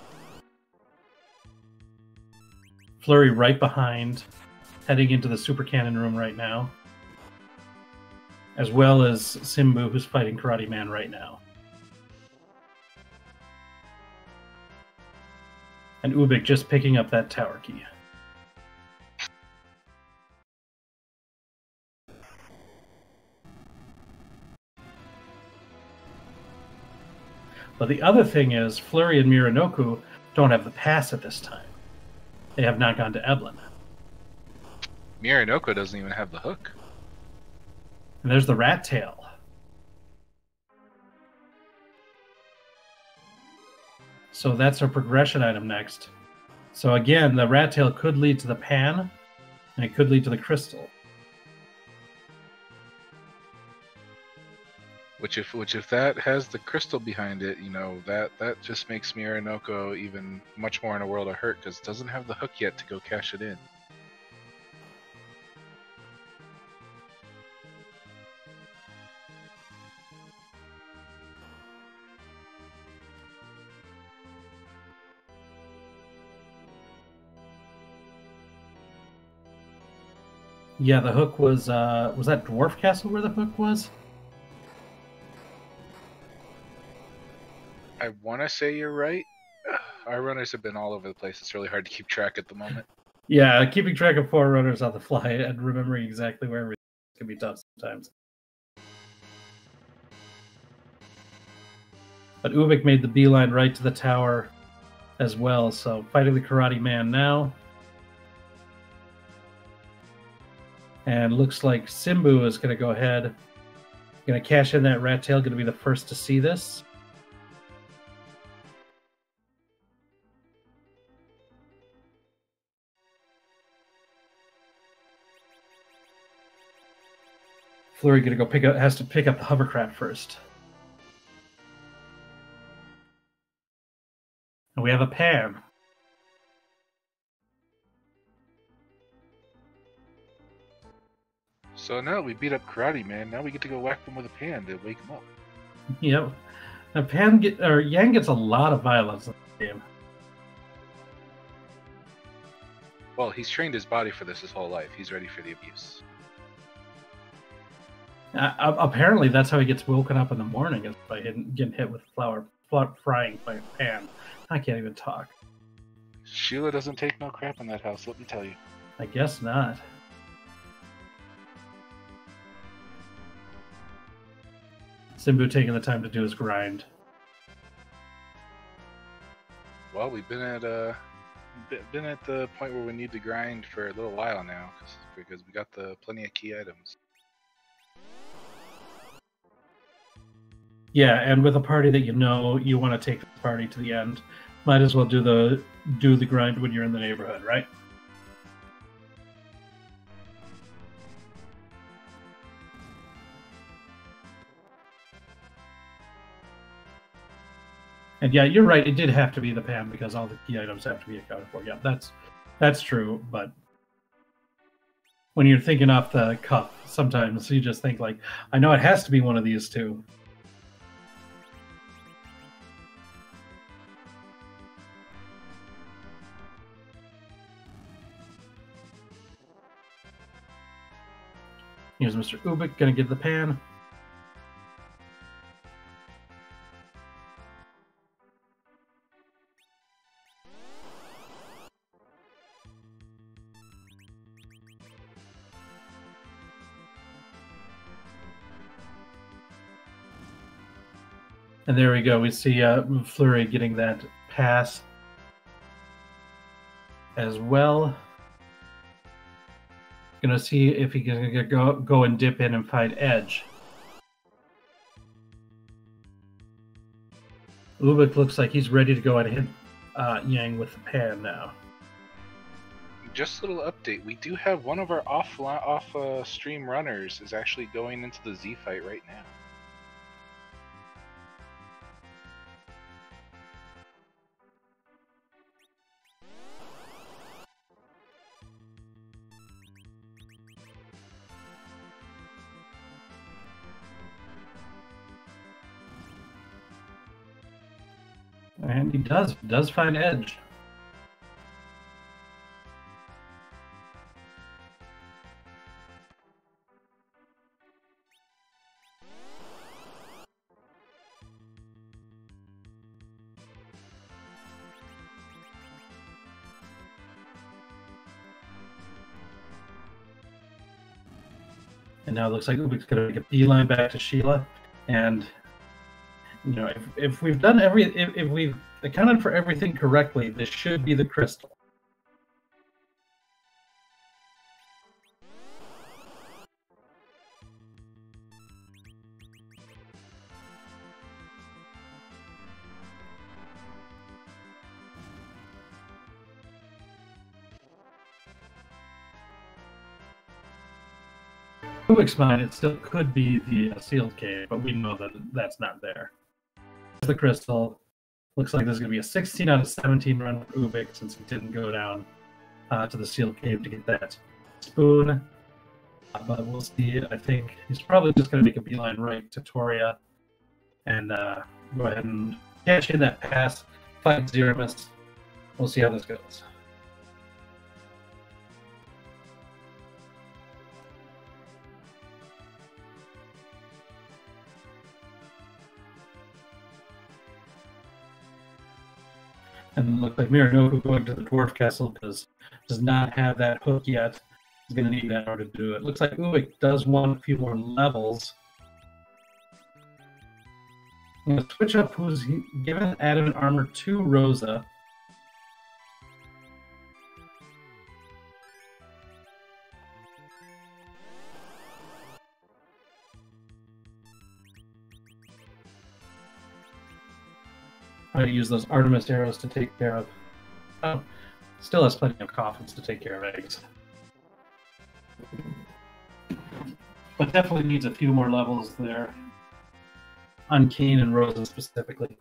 Flurry right behind, heading into the super cannon room right now. As well as Simbu, who's fighting Karate Man right now. And Ubik just picking up that tower key. But the other thing is, Flurry and Miranoko don't have the pass at this time. They have not gone to Eblin. Miranoko doesn't even have the hook. And there's the rat tail. So that's our progression item next. So again, the rat tail could lead to the pan, and it could lead to the crystal. Which if that has the crystal behind it, you know, that just makes Miranoko even much more in a world of hurt, because it doesn't have the hook yet to go cash it in. Yeah, the hook was that Dwarf Castle where the hook was? I want to say you're right. Our runners have been all over the place. It's really hard to keep track at the moment. Yeah, keeping track of 4 runners on the fly and remembering exactly where everything can be tough sometimes. But Ubik made the beeline right to the tower as well, so fighting the Karate Man now. And looks like Simbu is going to go ahead. Going to cash in that rat tail, going to be the first to see this. Flurry gonna go has to pick up the hovercraft first. And we have a pan. So now we beat up Karate Man. Now we get to go whack him with a pan to wake him up. Yep. Now Yang gets a lot of violence in the game. Well, he's trained his body for this his whole life. He's ready for the abuse. Apparently, that's how he gets woken up in the morning, is by getting hit with frying by a pan. I can't even talk. Sheila doesn't take no crap in that house, let me tell you. I guess not. Simbu taking the time to do his grind. Well, we've been at the point where we need to grind for a little while now, because we got plenty of key items. Yeah, and with a party that you want to take the party to the end, might as well do the grind when you're in the neighborhood, right? And yeah, you're right. It did have to be the pan because all the key items have to be accounted for. Yeah, that's true. But when you're thinking off the cuff, sometimes you just think like, I know it has to be one of these two. Here's Mr. Ubik gonna get the pan. And there we go. We see Flurry getting that pass as well. Gonna see if he can go and dip in and find Edge. Ubik looks like he's ready to go and hit Yang with the pan now. Just a little update. We do have one of our off stream runners is actually going into the Z fight right now. And he does find Edge. And now it looks like Ubik's going to make a beeline back to Sheila. And, you know, if we've done if we've accounted for everything correctly, this should be the crystal. Ubik's mind, it still could be the sealed cave, but we know that that's not there. The crystal looks like there's going to be a 16 out of 17 run for Ubik since he didn't go down to the sealed cave to get that spoon. But we'll see. I think he's probably just going to make a beeline right to Toria and go ahead and catch in that pass, fight Zeramus. We'll see how this goes. And it looks like Mironobu going to the Dwarf Castle does not have that hook yet. He's going to need that in order to do it. Looks like Ubik does want a few more levels. I'm going to switch up who's given adamant armor to Rosa. I'm going to use those Artemis arrows to take care of. Oh, still has plenty of coffins to take care of eggs. but definitely needs a few more levels there. On Kane and Rosa specifically.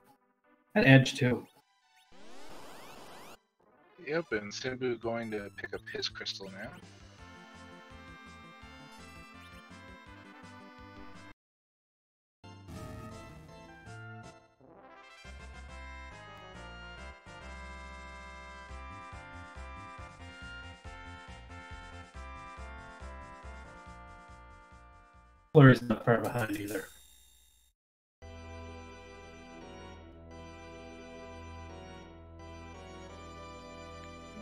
And Edge too. Yep, and Simbu going to pick up his crystal now. Flurry's not far behind either.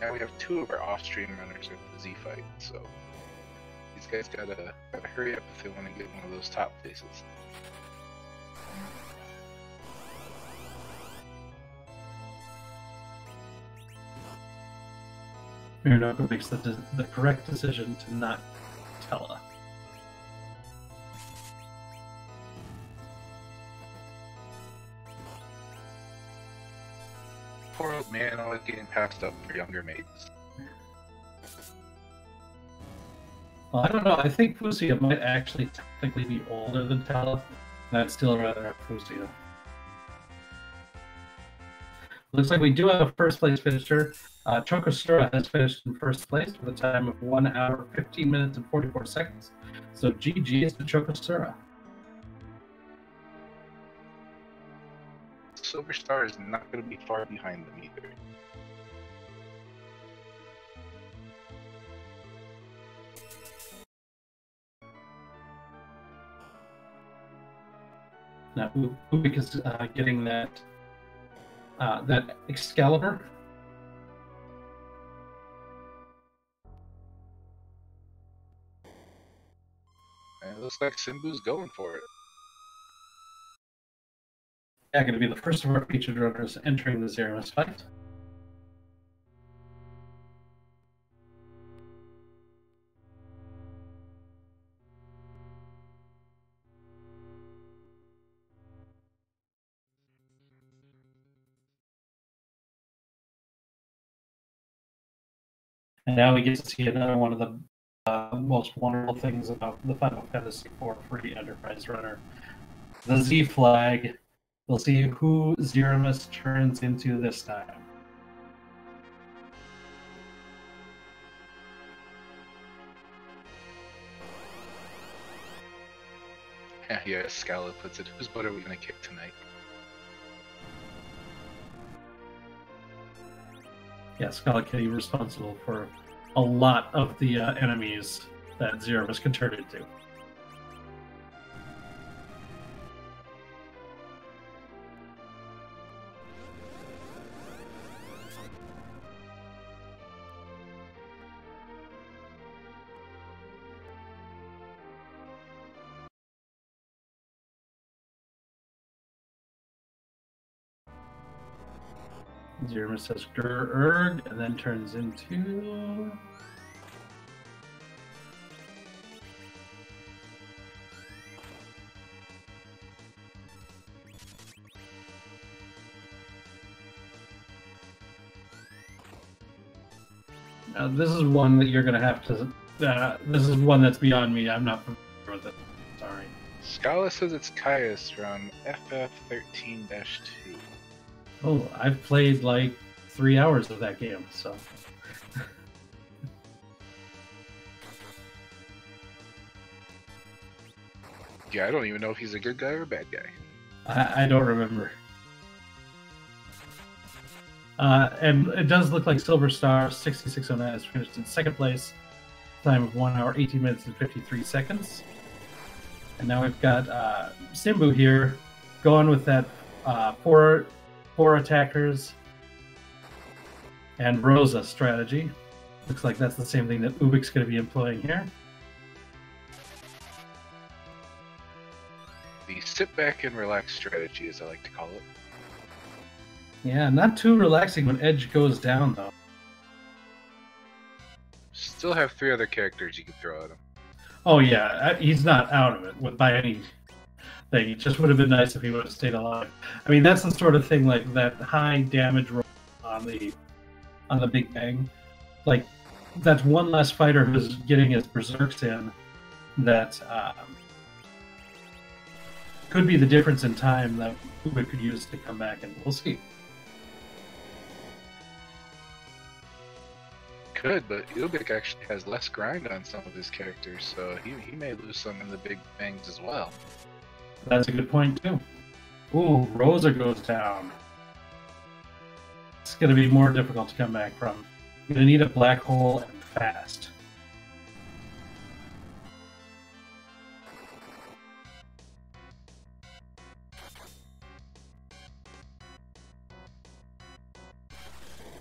Now we have two of our off-stream runners at the Z fight, so these guys gotta hurry up if they want to get one of those top places. Miranoko makes the correct decision to not tell her. Poor old man, always getting passed up for younger mates. Well, I don't know. I think Fusia might actually technically be older than Tala. And I'd still rather have Fusia. Looks like we do have a first place finisher. Chokosura has finished in first place with a time of 1 hour, 15 minutes, and 44 seconds. So GG is to Chokosura. Silver Star is not going to be far behind them either. Now, Ubik is getting that Excalibur. And it looks like Simbu's going for it. Yeah, going to be the first of our featured runners entering the Zeramis fight. And now we get to see another one of the most wonderful things about the Final Fantasy IV free Enterprise runner. The Z flag. We'll see who Zeramis turns into this time. Yeah, Scala puts it. Whose butt are we going to kick tonight? Yeah, Scala Kitty responsible for a lot of the enemies that Zeramis can turn into. Zeramis says Gur-Erg and then turns into... Now, this is one that you're going to have to... this is one that's beyond me. I'm not familiar with it. Sorry. Scala says it's Caius from FF13-2. Oh, I've played like 3 hours of that game, so... Yeah, I don't even know if he's a good guy or a bad guy. I don't remember. And it does look like Silver Star 6609 has finished in second place. Time of 1 hour, 18 minutes, and 53 seconds. And now we've got Simbu here going with that four attackers and Rosa strategy. Looks like that's the same thing that Ubik's going to be employing here. The sit back and relax strategy, as I like to call it. Yeah, not too relaxing when Edge goes down, though. Still have 3 other characters you can throw at him. Oh, yeah, he's not out of it by any thing. It just would have been nice if he would have stayed alive. I mean, that's the sort of thing, like, that high damage roll on the Big Bang. Like, that's one less fighter who's getting his berserks in that could be the difference in time that Ubik could use to come back, and we'll see. Could, but Ubik actually has less grind on some of his characters, so he may lose some in the big bangs as well. That's a good point, too. Ooh, Rosa goes down. It's going to be more difficult to come back from. You're going to need a black hole and fast.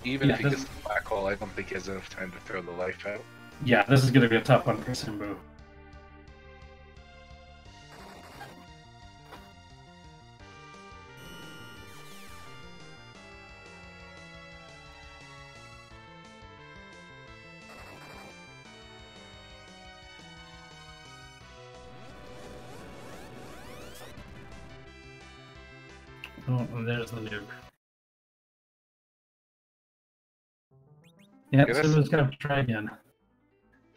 Even if he gets the black hole, I don't think he has enough time to throw the life out. Yeah, this is going to be a tough one for Simbu. Oh, and there's the nuke. Yeah, Simbu's going to try again.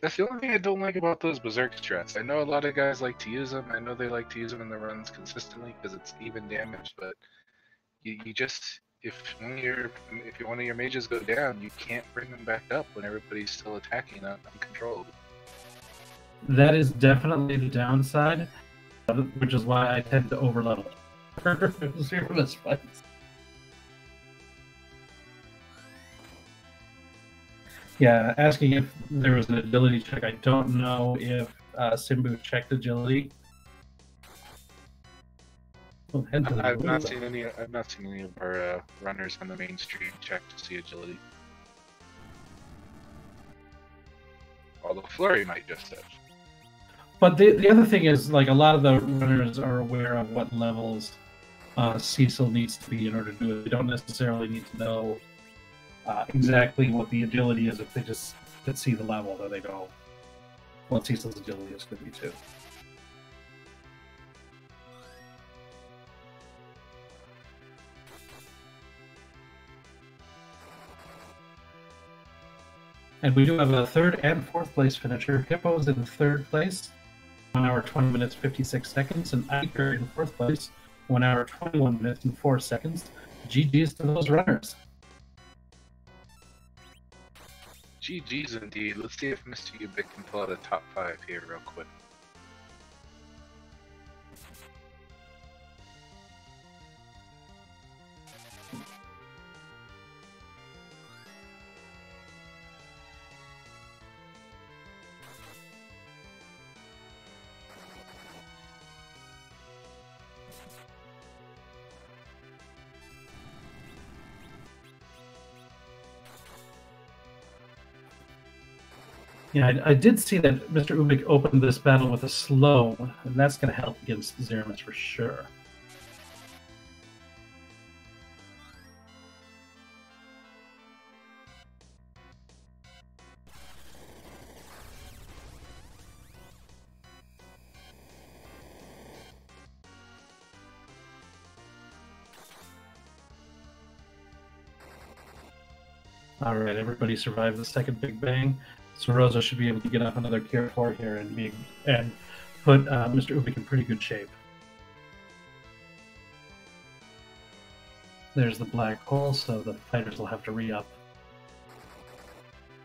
That's the only thing I don't like about those Berserk strats. I know a lot of guys like to use them. I know they like to use them in the runs consistently because it's even damage, but you just, if one of your mages go down, you can't bring them back up when everybody's still attacking uncontrolled. That is definitely the downside, which is why I tend to overlevel Zeromus fights. Yeah, asking if there was an agility check. I don't know if Simbu checked agility. I've not seen any of our runners on the main stream check to see agility. Although Flurry might just have. But the other thing is, like, a lot of the runners are aware of what levels Cecil needs to be in order to do it. They don't necessarily need to know exactly what the agility is if they just can see the level that they know what Cecil's agility is going to be too. And we do have a third and fourth place finisher. Hippo's in third place, 1 hour 20 minutes 56 seconds, and Iker in fourth place, 1 hour 21 minutes and 4 seconds. GG's to those runners. GG's indeed. Let's see if Mr. Ubik can pull out a top 5 here real quick. Yeah, I did see that Mr. Ubik opened this battle with a slow, and that's going to help against Zeromus for sure. All right, everybody survived the second Big Bang. So Rosa should be able to get up another Cure 4 here and put Mr. Ubik in pretty good shape. There's the black hole, so the fighters will have to re-up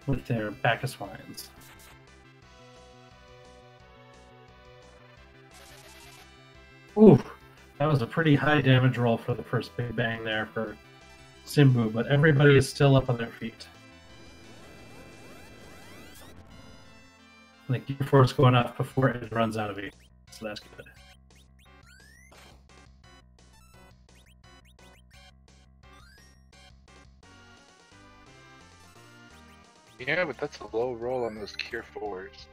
with their Bacchus wines. Ooh, that was a pretty high damage roll for the first Big Bang there for Simbu, but everybody is still up on their feet. The Gear Force going off before it runs out of it, so that's good. Yeah, but that's a low roll on those Cure 4s.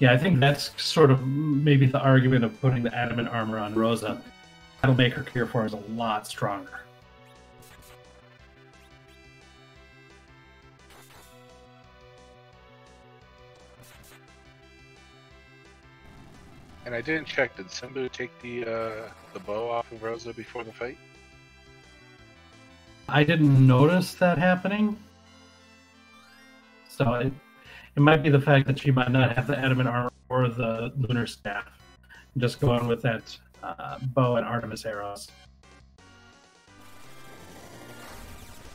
Yeah, I think that's sort of maybe the argument of putting the adamant armor on Rosa. That'll make her Cure 4s a lot stronger. And I didn't check. Did Simbu take the bow off of Rosa before the fight? I didn't notice that happening. So it might be the fact that she might not have the adamant armor or the lunar staff. Just going with that bow and Artemis arrows.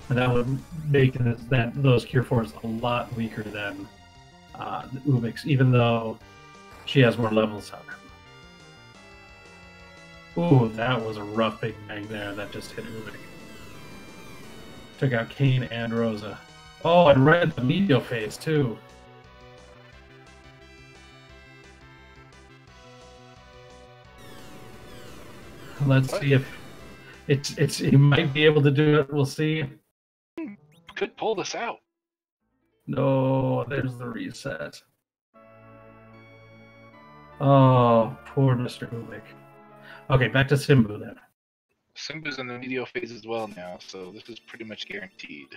And that would make those Cure 4s a lot weaker than the Ubix, even though she has more levels on her. Ooh, that was a rough big bang there. That just hit Ubix. Took out Kane and Rosa. Oh, and right at the medial phase, too. Let's see if he might be able to do it. We'll see. Could pull this out. No, there's the reset. Oh, poor Mr. Ubik. Okay, back to Simbu then. Simbu's in the medial phase as well now, so this is pretty much guaranteed.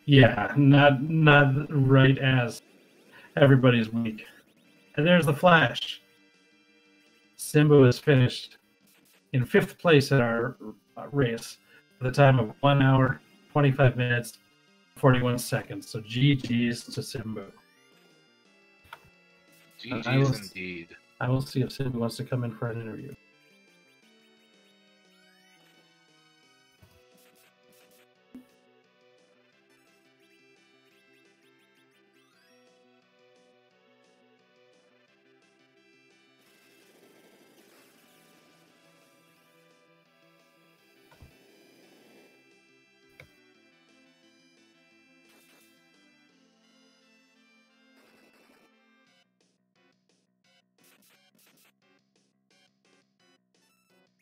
Yeah, not right as everybody's weak. And there's the flash. Simbu is finished in 5th place in our race at the time of 1 hour, 25 minutes, 41 seconds. So GG's to Simbu. GG's indeed. I will see if Simbu wants to come in for an interview.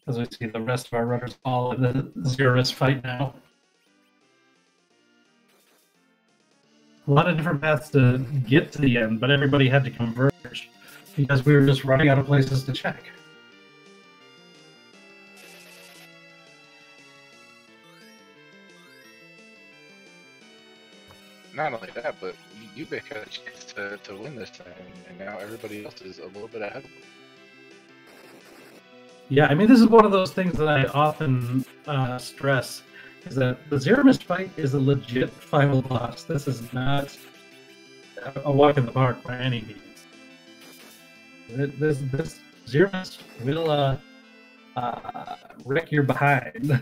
As we see the rest of our runners all in the Zerus fight now. A lot of different paths to get to the end, but everybody had to converge because we were just running out of places to check. Not only that, but Ubik had a chance to win this time, and now everybody else is a little bit ahead of him. Yeah, I mean, this is one of those things that I often stress, is that the Zero Mist fight is a legit final boss. This is not a walk in the park by any means. This Zero Mist will wreck your behind.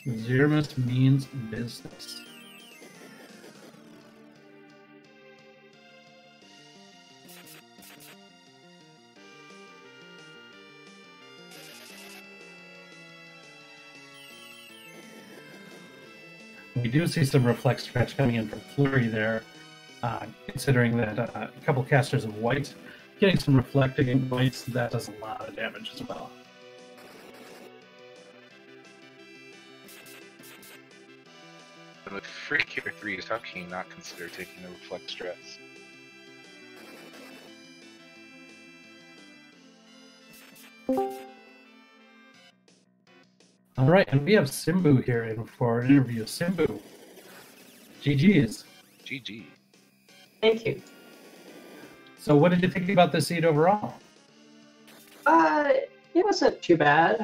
Zero Mist means business. We do see some reflect stretch coming in from Flurry there, considering that a couple casters of white, getting some reflecting whites, that does a lot of damage as well. With free Cure 3s, how can you not consider taking the reflect stress? All right, and we have Simbu here in for an interview. Simbu, GG's. GG. Thank you. So what did you think about this seed overall? It wasn't too bad.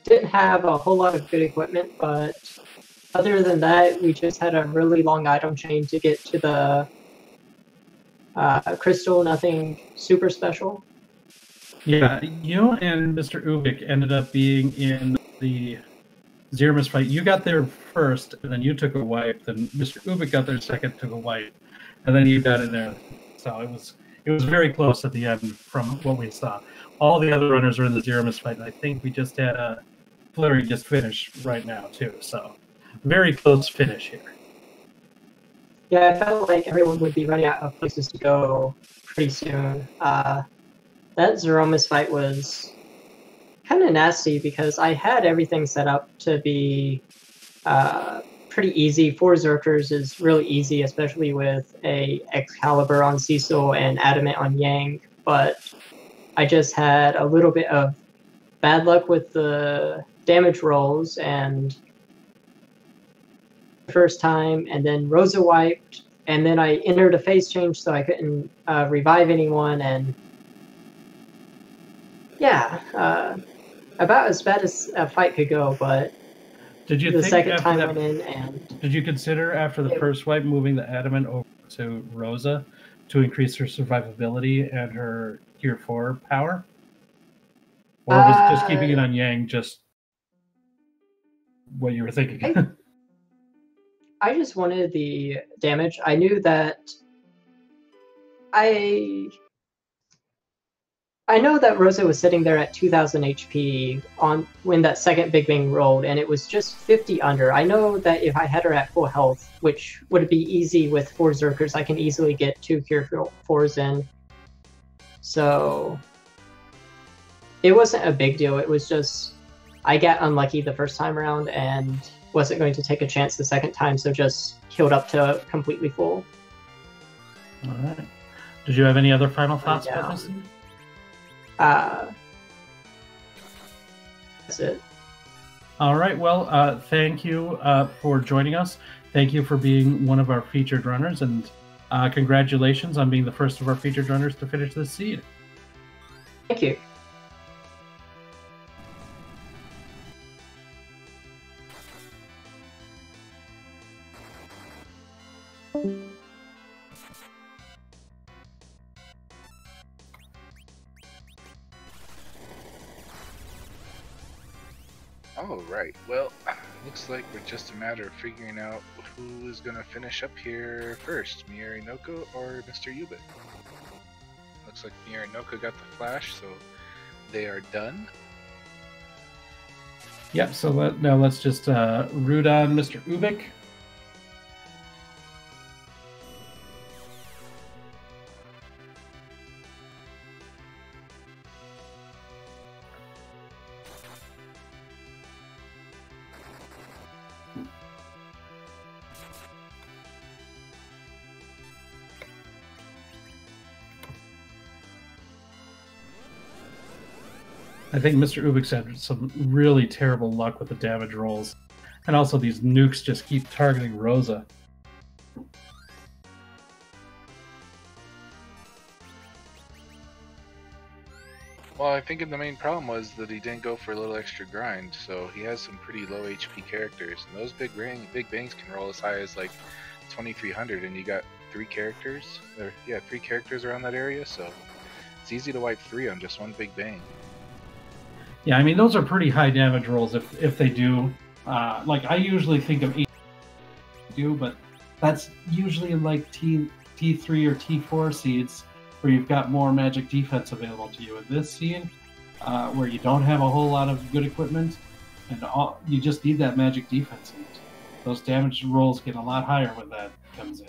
Didn't have a whole lot of good equipment, but other than that, we just had a really long item chain to get to the crystal. Nothing super special. Yeah, you and Mr. Ubik ended up being in the Zero Mist fight. You got there first, and then you took a wipe. Then Mr. Ubik got there second, took a wipe, and then you got in there. So it was very close at the end from what we saw. All the other runners are in the Zero Mist fight, and I think we just had a Flurry just finish right now too. So very close finish here. Yeah, I felt like everyone would be running out of places to go pretty soon. That Zero Mist fight was kind of nasty because I had everything set up to be pretty easy. 4 Zerkers is really easy, especially with a Excalibur on Cecil and Adamant on Yang, but I just had a little bit of bad luck with the damage rolls and the first time, and then Rosa wiped, and then I entered a phase change so I couldn't revive anyone, and Yeah, about as bad as a fight could go, but Did you the think second after time that? went in and Did you consider after the first wipe moving the adamant over to Rosa to increase her survivability and her Tier 4 power? Or was just keeping it on Yang just what you were thinking? I just wanted the damage. I knew that I know that Rosa was sitting there at 2000 HP on when that second Big Bang rolled, and it was just 50 under. I know that if I had her at full health, which would be easy with 4 Zerkers, I can easily get 2 Cure 4s in. So it wasn't a big deal. It was just I got unlucky the first time around and wasn't going to take a chance the second time, so just healed up to completely full. All right. Did you have any other final thoughts about this? That's it. All right. Well, thank you for joining us. Thank you for being one of our featured runners, and congratulations on being the first of our featured runners to finish this seed. Thank you. All right. Well, looks like we're just a matter of figuring out who is going to finish up here first, me or Inoko or Mr. Yubit. Looks like me or Inoko got the flash, so they are done. Yep, so now let's just root on Mr. Ubik. I think Mr. Ubik's had some really terrible luck with the damage rolls. And also these nukes just keep targeting Rosa. Well, I think the main problem was that he didn't go for a little extra grind, so he has some pretty low HP characters. And those big bangs can roll as high as like 2300, and you got 3 characters around that area, so it's easy to wipe 3 on just one big bang. Yeah, I mean, those are pretty high damage rolls if they do. Like, I usually think of 8 but that's usually in like T3 or T4 seeds where you've got more magic defense available to you. In this seed, where you don't have a whole lot of good equipment, and you just need that magic defense, and those damage rolls get a lot higher when that comes in.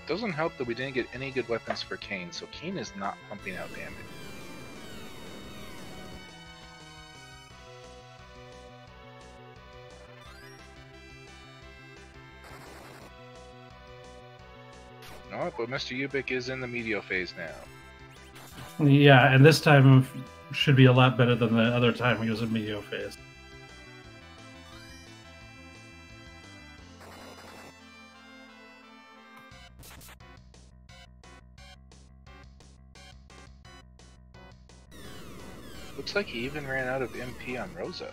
Doesn't help that we didn't get any good weapons for Kane, so Kane is not pumping out damage. No, but Mr. Ubik is in the Meteor phase now. Yeah, and this time should be a lot better than the other time he was in Meteor phase. Looks like he even ran out of MP on Rosa.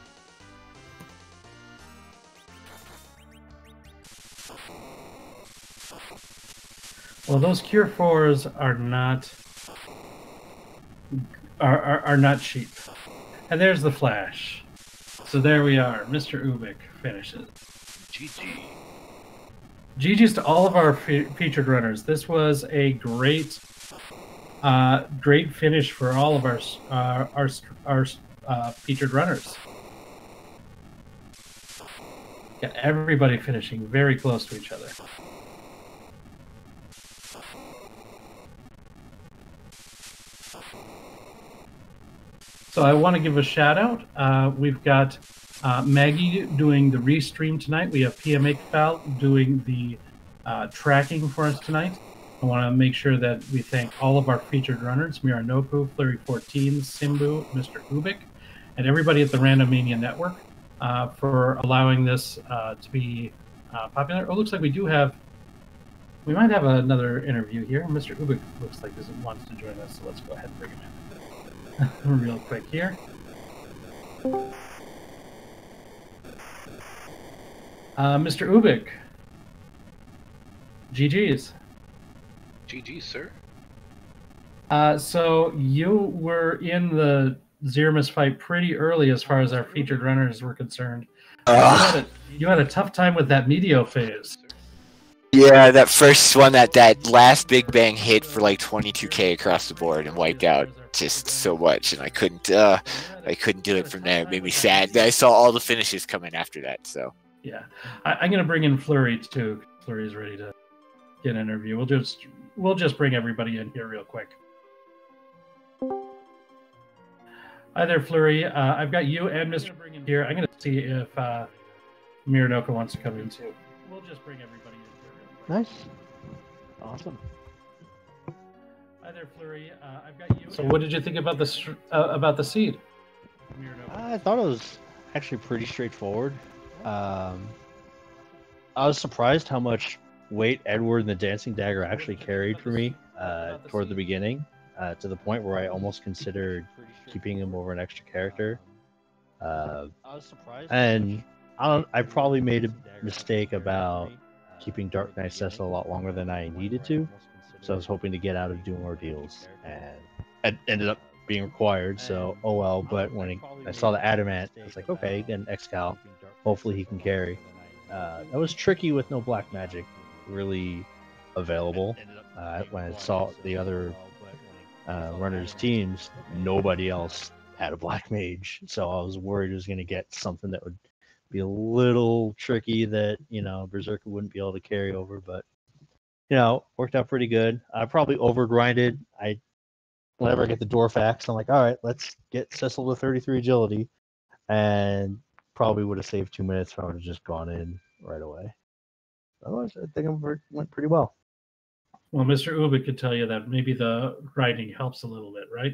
Well, those Cure 4s are not cheap. And there's the flash. So there we are. Mr. Ubik finishes. GG. GG's to all of our featured runners. This was a great finish for all of our featured runners. Got everybody finishing very close to each other. So I want to give a shout out. We've got Maggie doing the restream tonight. We have PMA Cal doing the tracking for us tonight. I want to make sure that we thank all of our featured runners, Miranoku, Flurry14, Simbu, Mr. Ubik, and everybody at the Randomania Network for allowing this to be popular. Oh, looks like we might have another interview here. Mr. Ubik looks like wants to join us, so let's go ahead and bring him in real quick here. Mr. Ubik, GG's. GG, sir. So you were in the Zermus fight pretty early as far as our featured runners were concerned. You had a tough time with that Meteo phase. Yeah, that first one, that last Big Bang hit for like 22k across the board and wiped out just so much, and I couldn't do it from there. It made me sad. I saw all the finishes coming after that. So yeah, I'm gonna bring in Flurry too. Flurry's ready to get an interview. We'll just bring everybody in here real quick. Hi there, Flurry. I've got you and Mr. Bring here. I'm going to see if Miranoka wants to come in too. We'll just bring everybody in here real quick. Nice. Awesome. Hi there, Flurry. I've got you. So what did you think about the seed? I thought it was actually pretty straightforward. I was surprised how much weight Edward and the Dancing Dagger actually carried for me toward the beginning, to the point where I almost considered keeping him over an extra character. And I probably made a mistake about keeping Dark Knight Cecil a lot longer than I needed to, so I was hoping to get out of doing ordeals, and it ended up being required, so oh well. But when I saw the Adamant, I was like, okay, get an Excal, hopefully he can carry. That was tricky with no black magic really available. When I saw the other runners' teams, nobody else had a black mage, so I was worried it was going to get something that would be a little tricky that Berserker wouldn't be able to carry over. But worked out pretty good. I probably overgrinded. Whenever I get the Dwarf Axe, I'm like, all right, let's get Cecil to 33 agility, and probably would have saved 2 minutes if I would have just gone in right away. Otherwise, I think it went pretty well. Well, Mr. Ubik could tell you that maybe the grinding helps a little bit, right?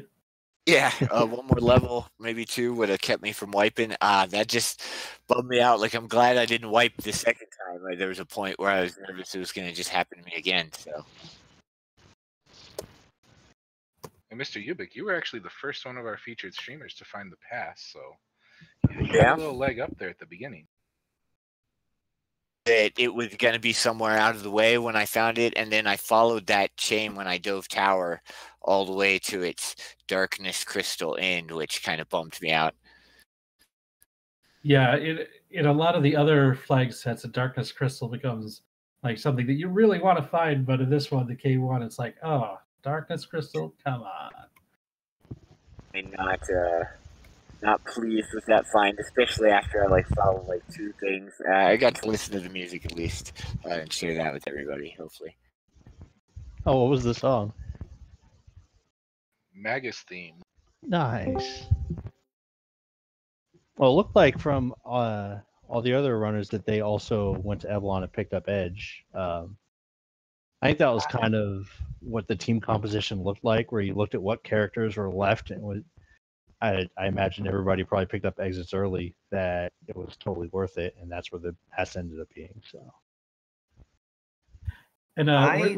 yeah, one more level, maybe 2, would have kept me from wiping. That just bummed me out. Like, I'm glad I didn't wipe the second time. Like, there was a point where I was nervous it was going to just happen to me again. So. And Mr. Ubik, you were actually the first one of our featured streamers to find the pass, so you Yeah. had a little leg up there at the beginning. It was going to be somewhere out of the way when I found it, and then I followed that chain when I dove tower all the way to its darkness crystal end, which kind of bummed me out. Yeah, in a lot of the other flag sets, a darkness crystal becomes like something that you really want to find, but in this one, the K1, it's like, oh, darkness crystal, come on. I'm not pleased with that find, especially after I followed 2 things. I got to listen to the music at least and share that with everybody, hopefully. Oh, what was the song? Magus theme. Nice. Well, it looked like from all the other runners that they also went to Evelyn and picked up Edge. I think that was kind of what the team composition looked like, where you looked at what characters were left, and I imagine everybody probably picked up exits early, that it was totally worth it, and that's where the pass ended up being. So. And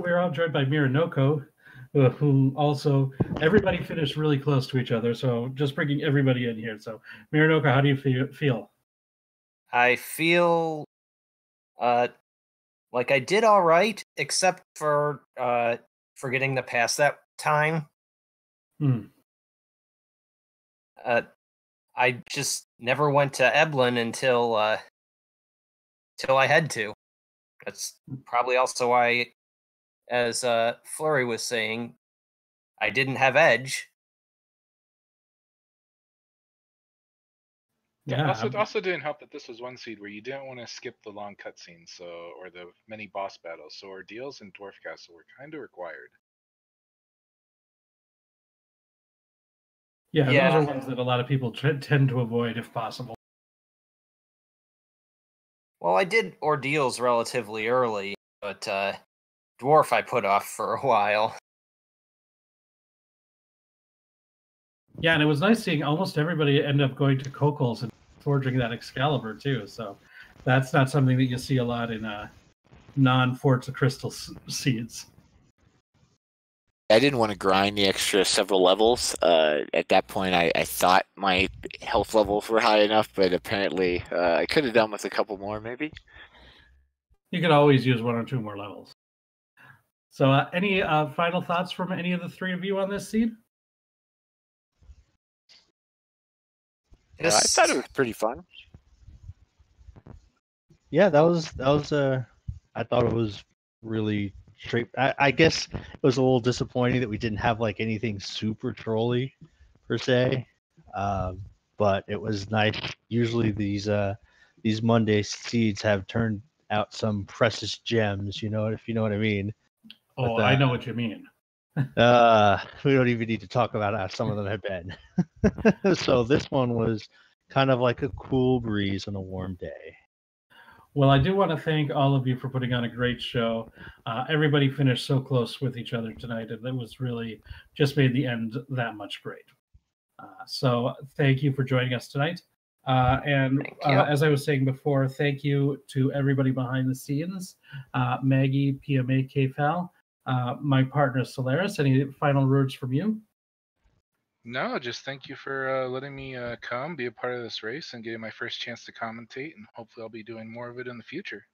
we're all joined by Miranoko, who also, everybody finished really close to each other, so just bringing everybody in here. So, Miranoko, how do you feel? I feel like I did all right, except for getting the pass that time. I just never went to Eblin until I had to. That's probably also why, as Flurry was saying, I didn't have Edge. Yeah. Also didn't help that this was one seed where you didn't want to skip the long cutscenes, or the many boss battles. So ordeals and Dwarf Castle were kind of required. Yeah, those are ones that a lot of people tend to avoid if possible. Well, I did ordeals relatively early, but dwarf I put off for a while. Yeah, and it was nice seeing almost everybody end up going to Kokos and forging that Excalibur too. So that's not something that you see a lot in non-Forts of Crystal seeds. I didn't want to grind the extra several levels. At that point, I thought my health levels were high enough, but apparently I could have done with a couple more, maybe. You could always use 1 or 2 more levels. So any final thoughts from any of the 3 of you on this seed? I thought it was pretty fun. Yeah, that was I thought it was really straight. I guess it was a little disappointing that we didn't have like anything super trolly per se, but it was nice. Usually these Monday seeds have turned out some precious gems. You know, if you know what I mean. Oh, But, I know what you mean. we don't even need to talk about how some of them have been. So this one was kind of like a cool breeze on a warm day. Well, I do want to thank all of you for putting on a great show. Everybody finished so close with each other tonight, and it was really just made the end that much great. So thank you for joining us tonight. And as I was saying before, thank you to everybody behind the scenes, Maggie, PMA, KFAL, my partner Solaris. Any final words from you? No, just thank you for letting me come, be a part of this race, and getting my first chance to commentate. And hopefully I'll be doing more of it in the future.